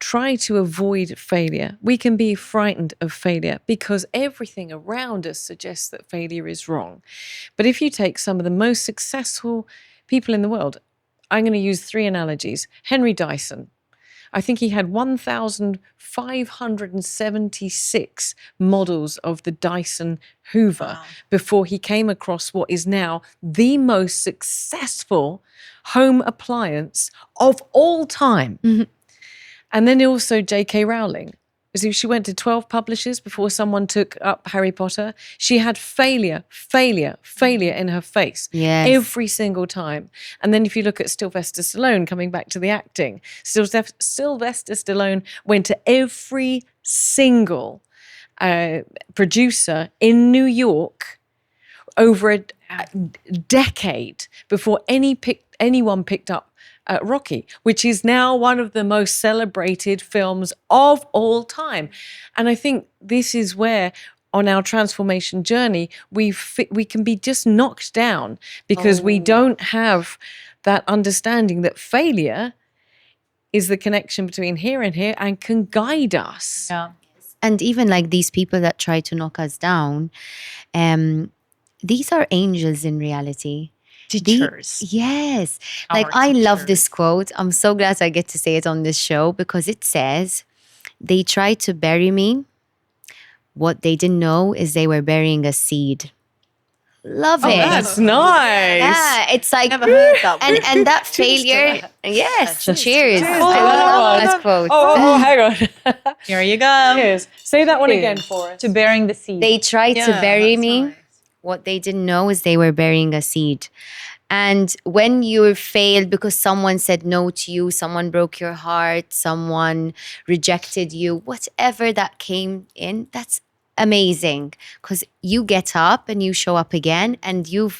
[SPEAKER 2] try to avoid failure. We can be frightened of failure because everything around us suggests that failure is wrong. But if you take some of the most successful people in the world, I'm going to use 3 analogies. Henry Dyson. I think he had 1,576 models of the Dyson Hoover before he came across what is now the most successful home appliance of all time. And then also J.K. Rowling. She went to 12 publishers before someone took up Harry Potter. She had failure in her face every single time. And then if you look at Sylvester Stallone, coming back to the acting, Sylvester Stallone went to every single producer in New York over a decade before anyone picked up Rocky, which is now one of the most celebrated films of all time. And I think this is where, on our transformation journey, we can be just knocked down because we don't have that understanding that failure is the connection between here and here and can guide us.
[SPEAKER 3] Yeah.
[SPEAKER 1] And even like these people that try to knock us down, these are angels in reality.
[SPEAKER 3] Teachers.
[SPEAKER 1] Yes.
[SPEAKER 3] Our
[SPEAKER 1] Like, I love
[SPEAKER 3] teachers.
[SPEAKER 1] this quote. I'm so glad I get to say it on this show because it says, they tried to bury me. What they didn't know is they were burying a seed. Love it.
[SPEAKER 2] That's nice.
[SPEAKER 1] Yeah, it's like,
[SPEAKER 4] Never heard that one.
[SPEAKER 1] and that failure. Yes, cheers.
[SPEAKER 2] Cheers.
[SPEAKER 1] I love that quote.
[SPEAKER 2] Oh, hang on.
[SPEAKER 3] Here you go.
[SPEAKER 2] Cheers. Say that one again for us.
[SPEAKER 3] To bearing the seed.
[SPEAKER 1] They tried to bury
[SPEAKER 4] that's
[SPEAKER 1] me.
[SPEAKER 4] nice.
[SPEAKER 1] What they didn't know is they were burying a seed. And when you failed because someone said no to you, someone broke your heart, someone rejected you, whatever that came in, that's amazing. Because you get up and you show up again and you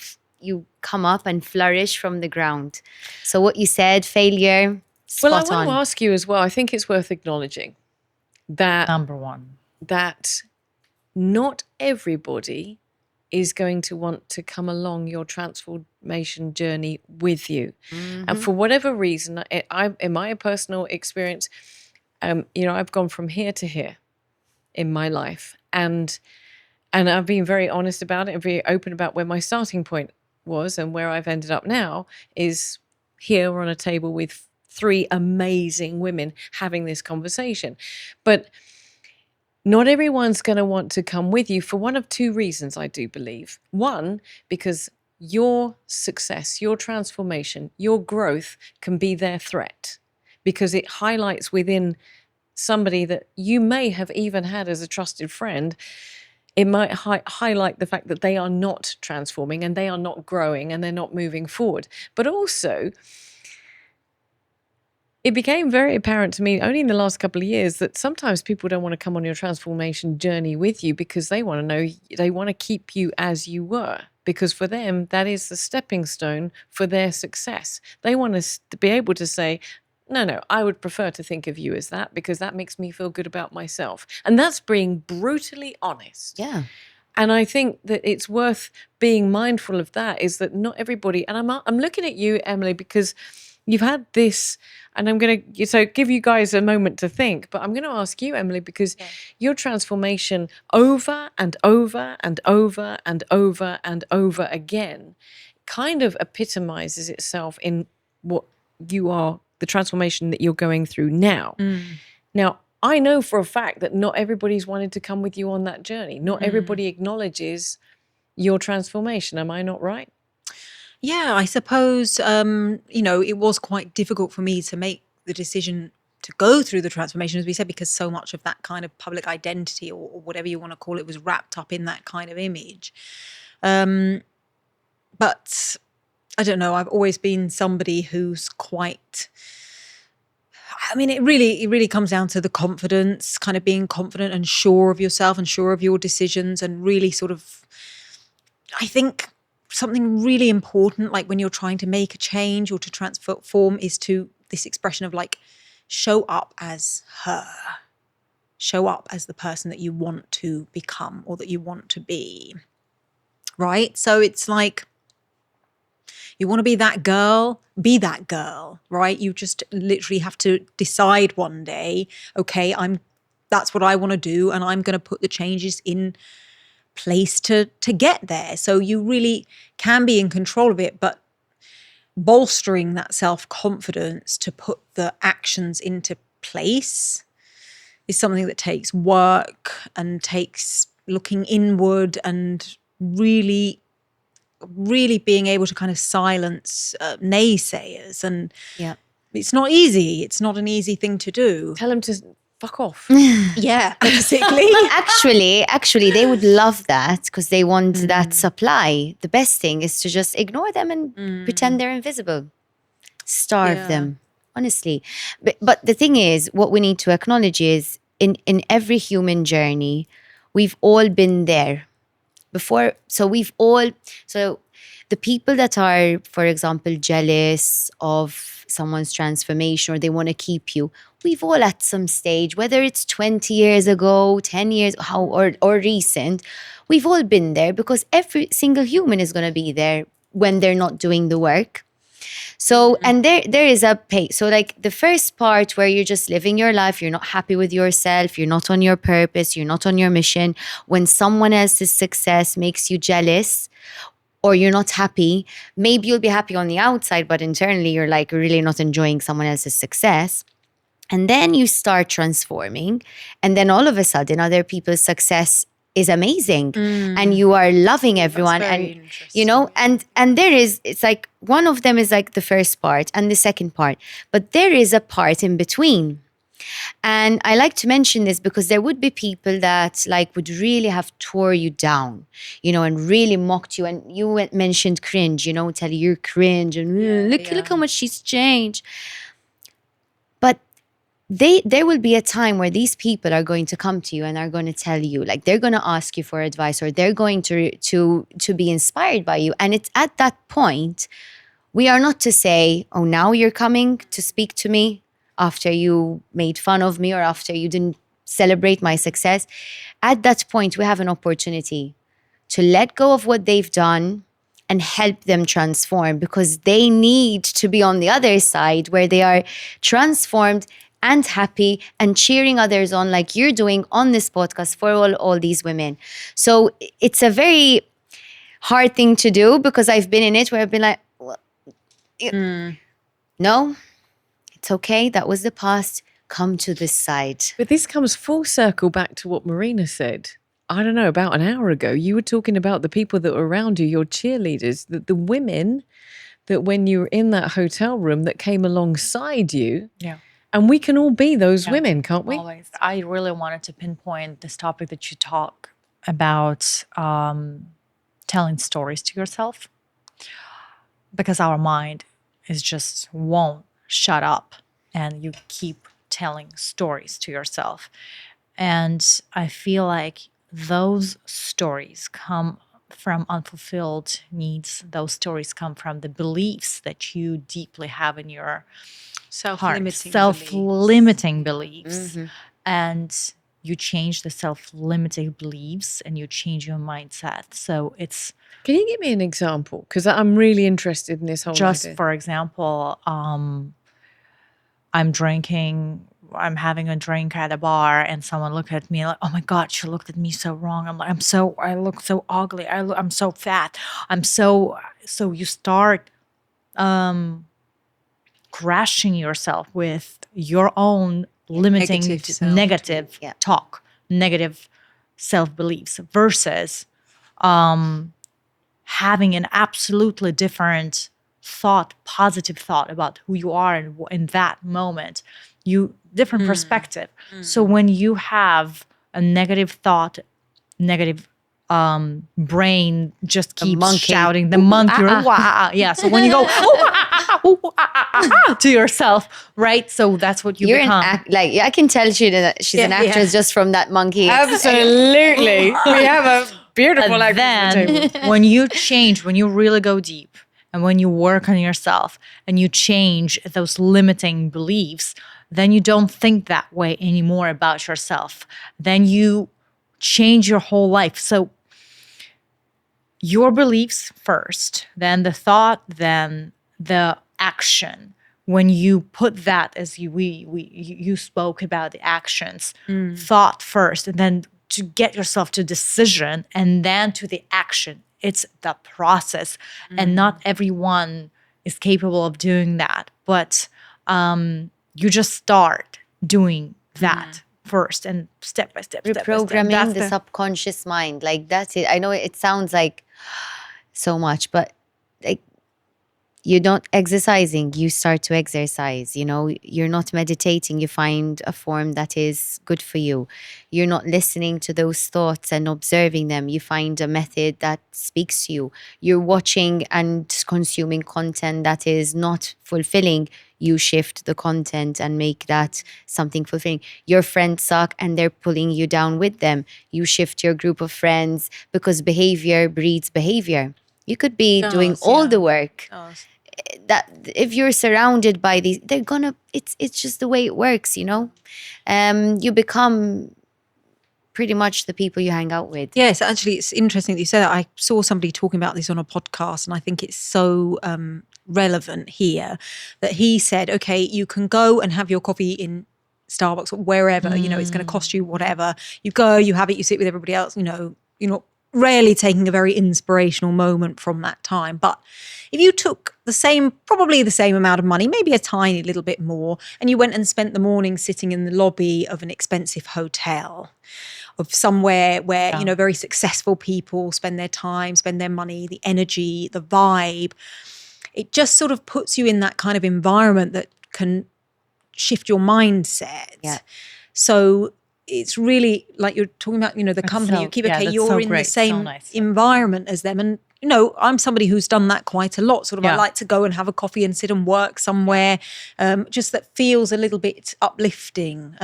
[SPEAKER 1] come up and flourish from the ground. So what you said, failure, spot
[SPEAKER 2] Well, I want
[SPEAKER 1] on.
[SPEAKER 2] to ask you as well, I think it's worth acknowledging that
[SPEAKER 3] Number one.
[SPEAKER 2] that not everybody is going to want to come along your transformation journey with you. And for whatever reason, in my personal experience, I've gone from here to here in my life. And I've been very honest about it and very open about where my starting point was, and where I've ended up now is here on a table with 3 amazing women having this conversation. But not everyone's going to want to come with you for one of 2 reasons, I do believe. One, because your success, your transformation, your growth can be their threat, because it highlights within somebody that you may have even had as a trusted friend. It might highlight the fact that they are not transforming and they are not growing and they're not moving forward. But also, it became very apparent to me only in the last couple of years that sometimes people don't want to come on your transformation journey with you because they want to know, they want to keep you as you were. Because for them, that is the stepping stone for their success. They want to be able to say, no, I would prefer to think of you as that because that makes me feel good about myself. And that's being brutally honest.
[SPEAKER 1] Yeah.
[SPEAKER 2] And I think that it's worth being mindful of that, is that not everybody, and I'm looking at you, Emily, because you've had this, and I'm going to give you guys a moment to think, but I'm going to ask you, Emily, because your transformation over and over and over and over and over again kind of epitomizes itself in what you are, the transformation that you're going through now. Now, I know for a fact that not everybody's wanted to come with you on that journey. Not everybody acknowledges your transformation. Am I not right?
[SPEAKER 4] Yeah, I suppose, it was quite difficult for me to make the decision to go through the transformation, as we said, because so much of that kind of public identity or whatever you want to call it was wrapped up in that kind of image. But I don't know, I've always been somebody who's quite... I mean, it really comes down to the confidence, kind of being confident and sure of yourself and sure of your decisions, and really sort of, I think something really important, like when you're trying to make a change or to transform, is to this expression of like, show up as her, show up as the person that you want to become or that you want to be, right? So it's like, you want to be that girl, right? You just literally have to decide one day, okay, that's what I want to do, and I'm going to put the changes in place to get there. So you really can be in control of it, but bolstering that self-confidence to put the actions into place is something that takes work and takes looking inward and really being able to kind of silence naysayers. And it's not easy. It's not an easy thing to do.
[SPEAKER 2] Tell them to fuck off.
[SPEAKER 4] Yeah, basically.
[SPEAKER 1] Actually, they would love that because they want that supply. The best thing is to just ignore them and pretend they're invisible. Starve them, honestly. But the thing is, what we need to acknowledge is in every human journey, we've all been there before. So the people that are, for example, jealous of someone's transformation or they want to keep you, we've all at some stage, whether it's 20 years ago, 10 years, or recent, we've all been there, because every single human is going to be there when they're not doing the work. So, and there is a pace. So like the first part where you're just living your life, you're not happy with yourself, you're not on your purpose, you're not on your mission. When someone else's success makes you jealous or you're not happy, maybe you'll be happy on the outside, but internally you're like really not enjoying someone else's success. And then you start transforming. And then all of a sudden other people's success is amazing and you are loving everyone. And and there is, it's like one of them is like the first part and the second part, but there is a part in between. And I like to mention this because there would be people that like would really have tore you down, and really mocked you. And you mentioned cringe, tell you you're cringe and look how much she's changed. But there will be a time where these people are going to come to you and are going to tell you, like they're going to ask you for advice, or they're going to be inspired by you. And it's at that point, we are not to say, oh, now you're coming to speak to me after you made fun of me or after you didn't celebrate my success. At that point, we have an opportunity to let go of what they've done and help them transform, because they need to be on the other side where they are transformed and happy and cheering others on, like you're doing on this podcast for all these women. So it's a very hard thing to do, because I've been in it where I've been like, well, no, it's okay. That was the past. Come to this side.
[SPEAKER 2] But this comes full circle back to what Marina said. I don't know, about an hour ago, you were talking about the people that were around you, your cheerleaders, the women that when you were in that hotel room that came alongside you.
[SPEAKER 3] Yeah.
[SPEAKER 2] And we can all be those women, can't we?
[SPEAKER 3] Always. I really wanted to pinpoint this topic that you talk about, telling stories to yourself, because our mind is just won't shut up and you keep telling stories to yourself. And I feel like those stories come from unfulfilled needs. Those stories come from the beliefs that you deeply have in your heart, self-limiting beliefs. And you change the self-limiting beliefs and you change your mindset. So it's
[SPEAKER 2] Can you give me an example? Because I'm really interested in this whole
[SPEAKER 3] just,
[SPEAKER 2] idea.
[SPEAKER 3] for example, I'm having a drink at a bar and someone looked at me like, oh my God, she looked at me so wrong. I'm like, I look so ugly. I'm so fat. So you start crashing yourself with your own limiting negative talk, negative self-beliefs versus having an absolutely different thought, positive thought about who you are in that moment. Different perspective. So when you have a negative thought, negative brain just keeps shouting, the monkey, yeah. So when you go to yourself, right? So that's what you become.
[SPEAKER 1] I can tell she's an actress just from that monkey.
[SPEAKER 2] Absolutely. We have a beautiful actress
[SPEAKER 3] then
[SPEAKER 2] at the table.
[SPEAKER 3] when you change, when you really go deep and when you work on yourself and you change those limiting beliefs, then you don't think that way anymore about yourself. Then you change your whole life. So your beliefs first, then the thought, then the action. When you put that, as you spoke about the actions, thought first, and then to get yourself to decision, and then to the action. It's the process, and not everyone is capable of doing that. But you just start doing that first, and step by step,
[SPEAKER 1] Reprogramming the subconscious mind. Like, that's it. I know it sounds like so much, but like, you're not exercising, you start to exercise. You're not meditating, you find a form that is good for you. You're not listening to those thoughts and observing them, you find a method that speaks to you. You're watching and consuming content that is not fulfilling, you shift the content and make that something fulfilling. Your friends suck and they're pulling you down with them, you shift your group of friends, because behavior breeds behavior. You could be doing all the work. That if you're surrounded by these, they're gonna. It's just the way it works, You become pretty much the people you hang out with.
[SPEAKER 4] Yes, actually, it's interesting that you say that. I saw somebody talking about this on a podcast, and I think it's so relevant here that he said, okay, you can go and have your coffee in Starbucks or wherever, it's going to cost you whatever. You go, you have it, you sit with everybody else, you're not rarely taking a very inspirational moment from that time. But if you took probably the same amount of money, maybe a tiny little bit more, and you went and spent the morning sitting in the lobby of an expensive hotel, of somewhere where, very successful people spend their time, spend their money, the energy, the vibe, it just sort of puts you in that kind of environment that can shift your mindset.
[SPEAKER 1] Yeah.
[SPEAKER 4] So it's really like you're talking about, the company you keep, you're in the same environment as them. And, I'm somebody who's done that quite a lot. Sort of, I like to go and have a coffee and sit and work somewhere, just that feels a little bit uplifting.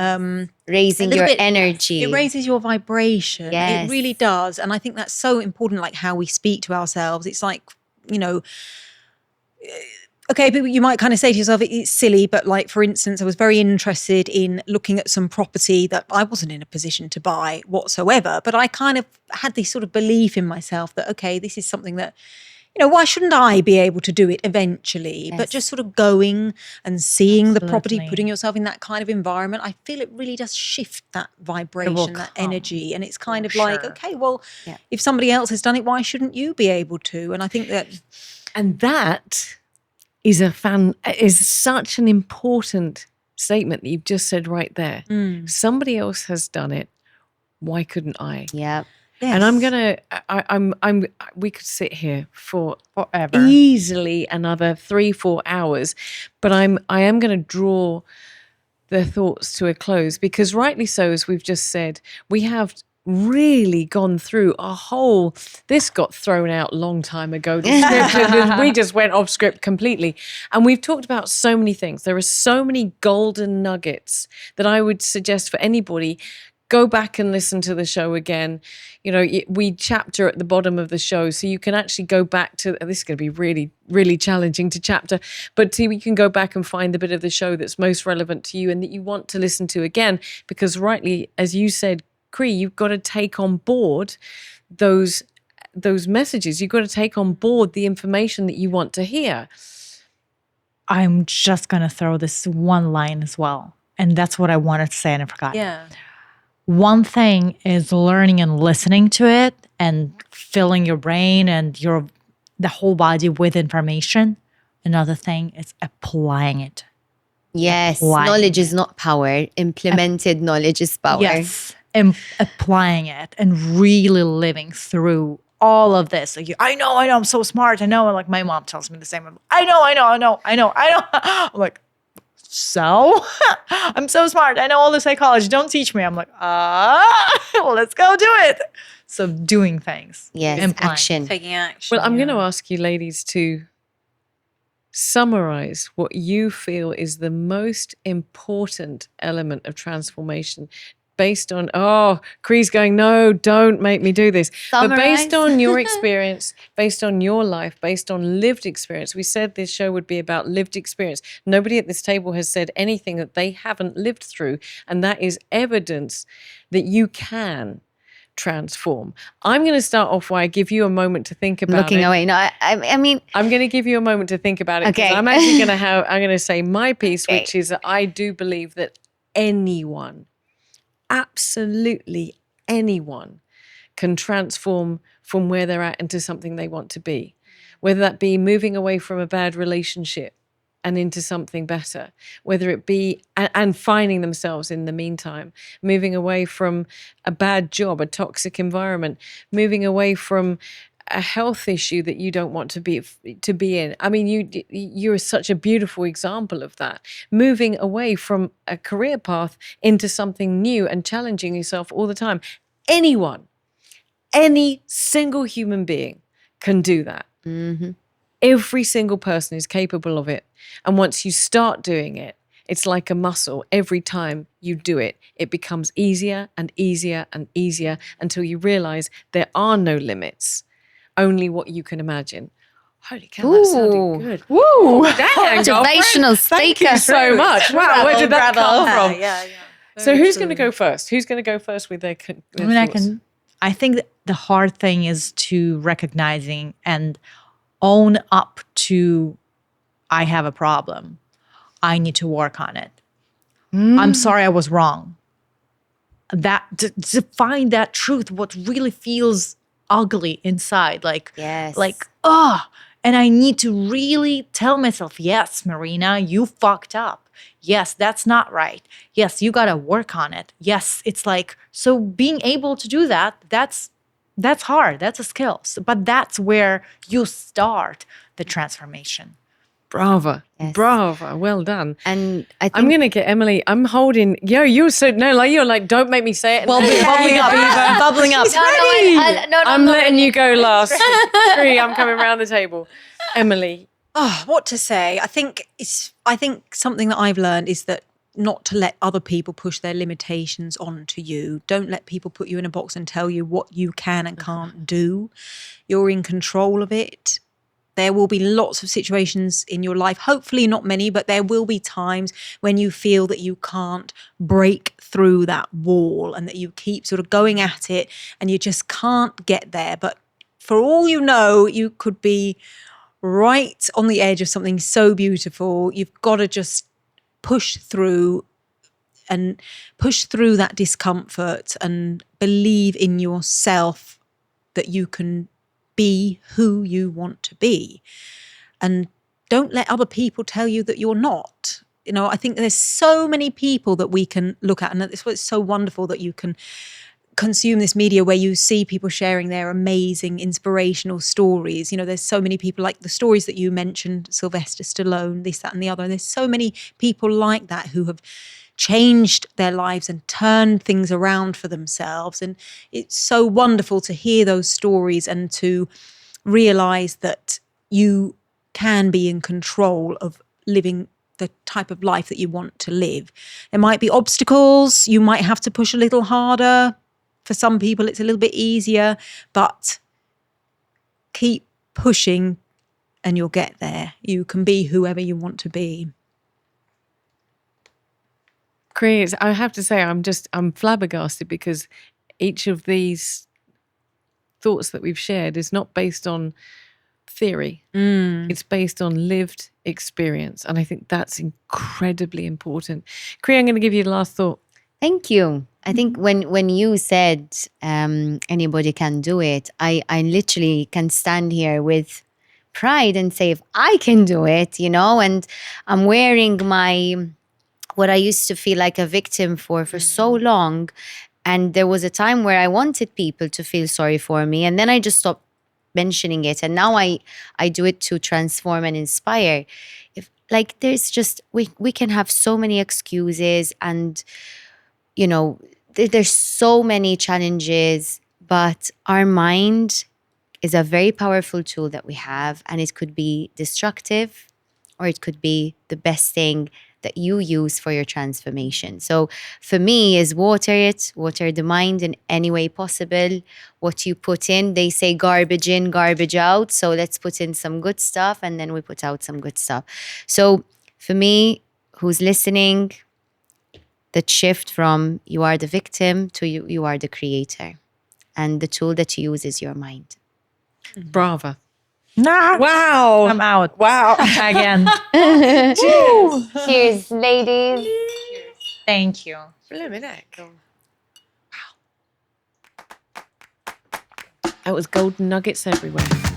[SPEAKER 1] Raising your energy.
[SPEAKER 4] It raises your vibration.
[SPEAKER 1] Yes.
[SPEAKER 4] It really does. And I think that's so important, like how we speak to ourselves. It's like, okay, but you might kind of say to yourself, it's silly, but like, for instance, I was very interested in looking at some property that I wasn't in a position to buy whatsoever, but I kind of had this sort of belief in myself that, okay, this is something that, why shouldn't I be able to do it eventually? Yes. But just sort of going and seeing the property, putting yourself in that kind of environment, I feel it really does shift that vibration, that energy. And it's kind of like, okay, well, if somebody else has done it, why shouldn't you be able to? And I think that...
[SPEAKER 2] And that is such an important statement that you've just said right there. Somebody else has done it. Why couldn't I?
[SPEAKER 1] Yeah.
[SPEAKER 2] Yes. And we could sit here for forever, easily another 3-4 hours, but I am going to draw the thoughts to a close, because rightly so, as we've just said, we have really gone through this got thrown out a long time ago, the script, and we just went off script completely. And we've talked about so many things. There are so many golden nuggets that I would suggest for anybody. Go back and listen to the show again. You know, we chapter at the bottom of the show, so you can actually go back to, this is going to be really, really challenging to chapter, but you can go back and find the bit of the show that's most relevant to you and that you want to listen to again, because rightly, as you said, Cree, you've got to take on board those messages. You've got to take on board the information that you want to hear.
[SPEAKER 3] I'm just going to throw this one line as well. And that's what I wanted to say and I forgot.
[SPEAKER 4] Yeah.
[SPEAKER 3] One thing is learning and listening to it and filling your brain and the whole body with information. Another thing is applying it.
[SPEAKER 1] Yes, knowledge is not power. Implemented knowledge is power.
[SPEAKER 3] Yes, and applying it and really living through all of this. Like, I know, I'm so smart. I know, like my mom tells me the same. I know. I'm like, so I'm so smart. I know all the psychology. Don't teach me. I'm like, let's go do it. So doing things.
[SPEAKER 1] Yes, action.
[SPEAKER 4] Taking action.
[SPEAKER 2] Well, I'm going to ask you ladies to summarize what you feel is the most important element of transformation based on, Cree's going, no, don't make me do this.
[SPEAKER 1] Summarize.
[SPEAKER 2] But based on your experience, based on your life, based on lived experience, we said this show would be about lived experience. Nobody at this table has said anything that they haven't lived through, and that is evidence that you can transform. I'm going to start off where I give you a moment to think about
[SPEAKER 1] Looking
[SPEAKER 2] it.
[SPEAKER 1] away. No, I mean,
[SPEAKER 2] I'm going to give you a moment to think about it.
[SPEAKER 1] Okay.
[SPEAKER 2] I'm actually going to I'm going to say my piece,
[SPEAKER 1] Okay.
[SPEAKER 2] which is that I do believe that anyone, absolutely anyone, can transform from where they're at into something they want to be. Whether that be moving away from a bad relationship and into something better, whether it be and finding themselves in the meantime, moving away from a bad job, a toxic environment, moving away from a health issue that you don't want to be in. I mean, you're such a beautiful example of that. Moving away from a career path into something new and challenging yourself all the time. Anyone, any single human being can do that.
[SPEAKER 1] mhm.
[SPEAKER 2] Every single person is capable of it. And once you start doing it, it's like a muscle. Every time you do it, it becomes easier and easier and easier until you realize there are no limits, only what you can imagine. Holy cow, that sounded good.
[SPEAKER 3] Woo!
[SPEAKER 1] Motivational
[SPEAKER 2] Thank
[SPEAKER 1] speaker.
[SPEAKER 2] you so much. Wow, where did that come from?
[SPEAKER 4] Yeah.
[SPEAKER 2] So who's going to go first? Who's going to go first with their thoughts?
[SPEAKER 3] I think that the hard thing is to recognizing and own up to, I have a problem. I need to work on it. I'm sorry I was wrong. That to find that truth, what really feels ugly inside,
[SPEAKER 1] Yes.
[SPEAKER 3] and I need to really tell myself, yes, Marina, you fucked up. Yes, that's not right. Yes, you got to work on it. Yes, it's like, so being able to do that, that's hard. That's a skill. But that's where you start the transformation.
[SPEAKER 2] Bravo.
[SPEAKER 1] Yes.
[SPEAKER 2] Bravo. Well done.
[SPEAKER 1] And I think
[SPEAKER 2] I'm going to get Emily. I'm holding, you're like, don't make me say it.
[SPEAKER 3] Bubbling up. Bubbling up.
[SPEAKER 2] I'm letting you go last. Cree, I'm coming around the table. Emily.
[SPEAKER 4] Oh, what to say? I think something that I've learned is that not to let other people push their limitations onto you. Don't let people put you in a box and tell you what you can and can't do. You're in control of it. There will be lots of situations in your life, hopefully not many, but there will be times when you feel that you can't break through that wall and that you keep sort of going at it and you just can't get there. But for all you know, you could be right on the edge of something so beautiful. You've got to just push through that discomfort and believe in yourself that you can be who you want to be. And don't let other people tell you that you're not. You know, I think there's so many people that we can look at, and that's what's so wonderful that you can consume this media where you see people sharing their amazing inspirational stories. You know, there's so many people like the stories that you mentioned, Sylvester Stallone, this, that and the other. And there's so many people like that who have changed their lives and turned things around for themselves. And it's so wonderful to hear those stories and to realize that you can be in control of living the type of life that you want to live. There might be obstacles. You might have to push a little harder. For some people, it's a little bit easier, but keep pushing and you'll get there. You can be whoever you want to be.
[SPEAKER 2] Chris, I have to say, I'm flabbergasted because each of these thoughts that we've shared is not based on theory. It's based on lived experience. And I think that's incredibly important. Kriya, I'm going to give you the last thought.
[SPEAKER 1] Thank you. I think when you said anybody can do it, I literally can stand here with pride and say, if I can do it, and I'm wearing what I used to feel like a victim for so long. And there was a time where I wanted people to feel sorry for me. And then I just stopped mentioning it. And now I do it to transform and inspire. There's just, we can have so many excuses and, there's so many challenges, but our mind is a very powerful tool that we have, and it could be destructive or it could be the best thing that you use for your transformation. So for me is water the mind in any way possible. What you put in, they say garbage in, garbage out. So let's put in some good stuff and then we put out some good stuff. So for me, who's listening, that shift from you are the victim to you are the creator. And the tool that you use is your mind.
[SPEAKER 2] Brava.
[SPEAKER 3] Nah.
[SPEAKER 2] Wow.
[SPEAKER 3] I'm out.
[SPEAKER 2] Wow.
[SPEAKER 3] Again.
[SPEAKER 2] Cheers.
[SPEAKER 1] Cheers, ladies.
[SPEAKER 3] Thank you.
[SPEAKER 2] Wow. That was golden nuggets everywhere.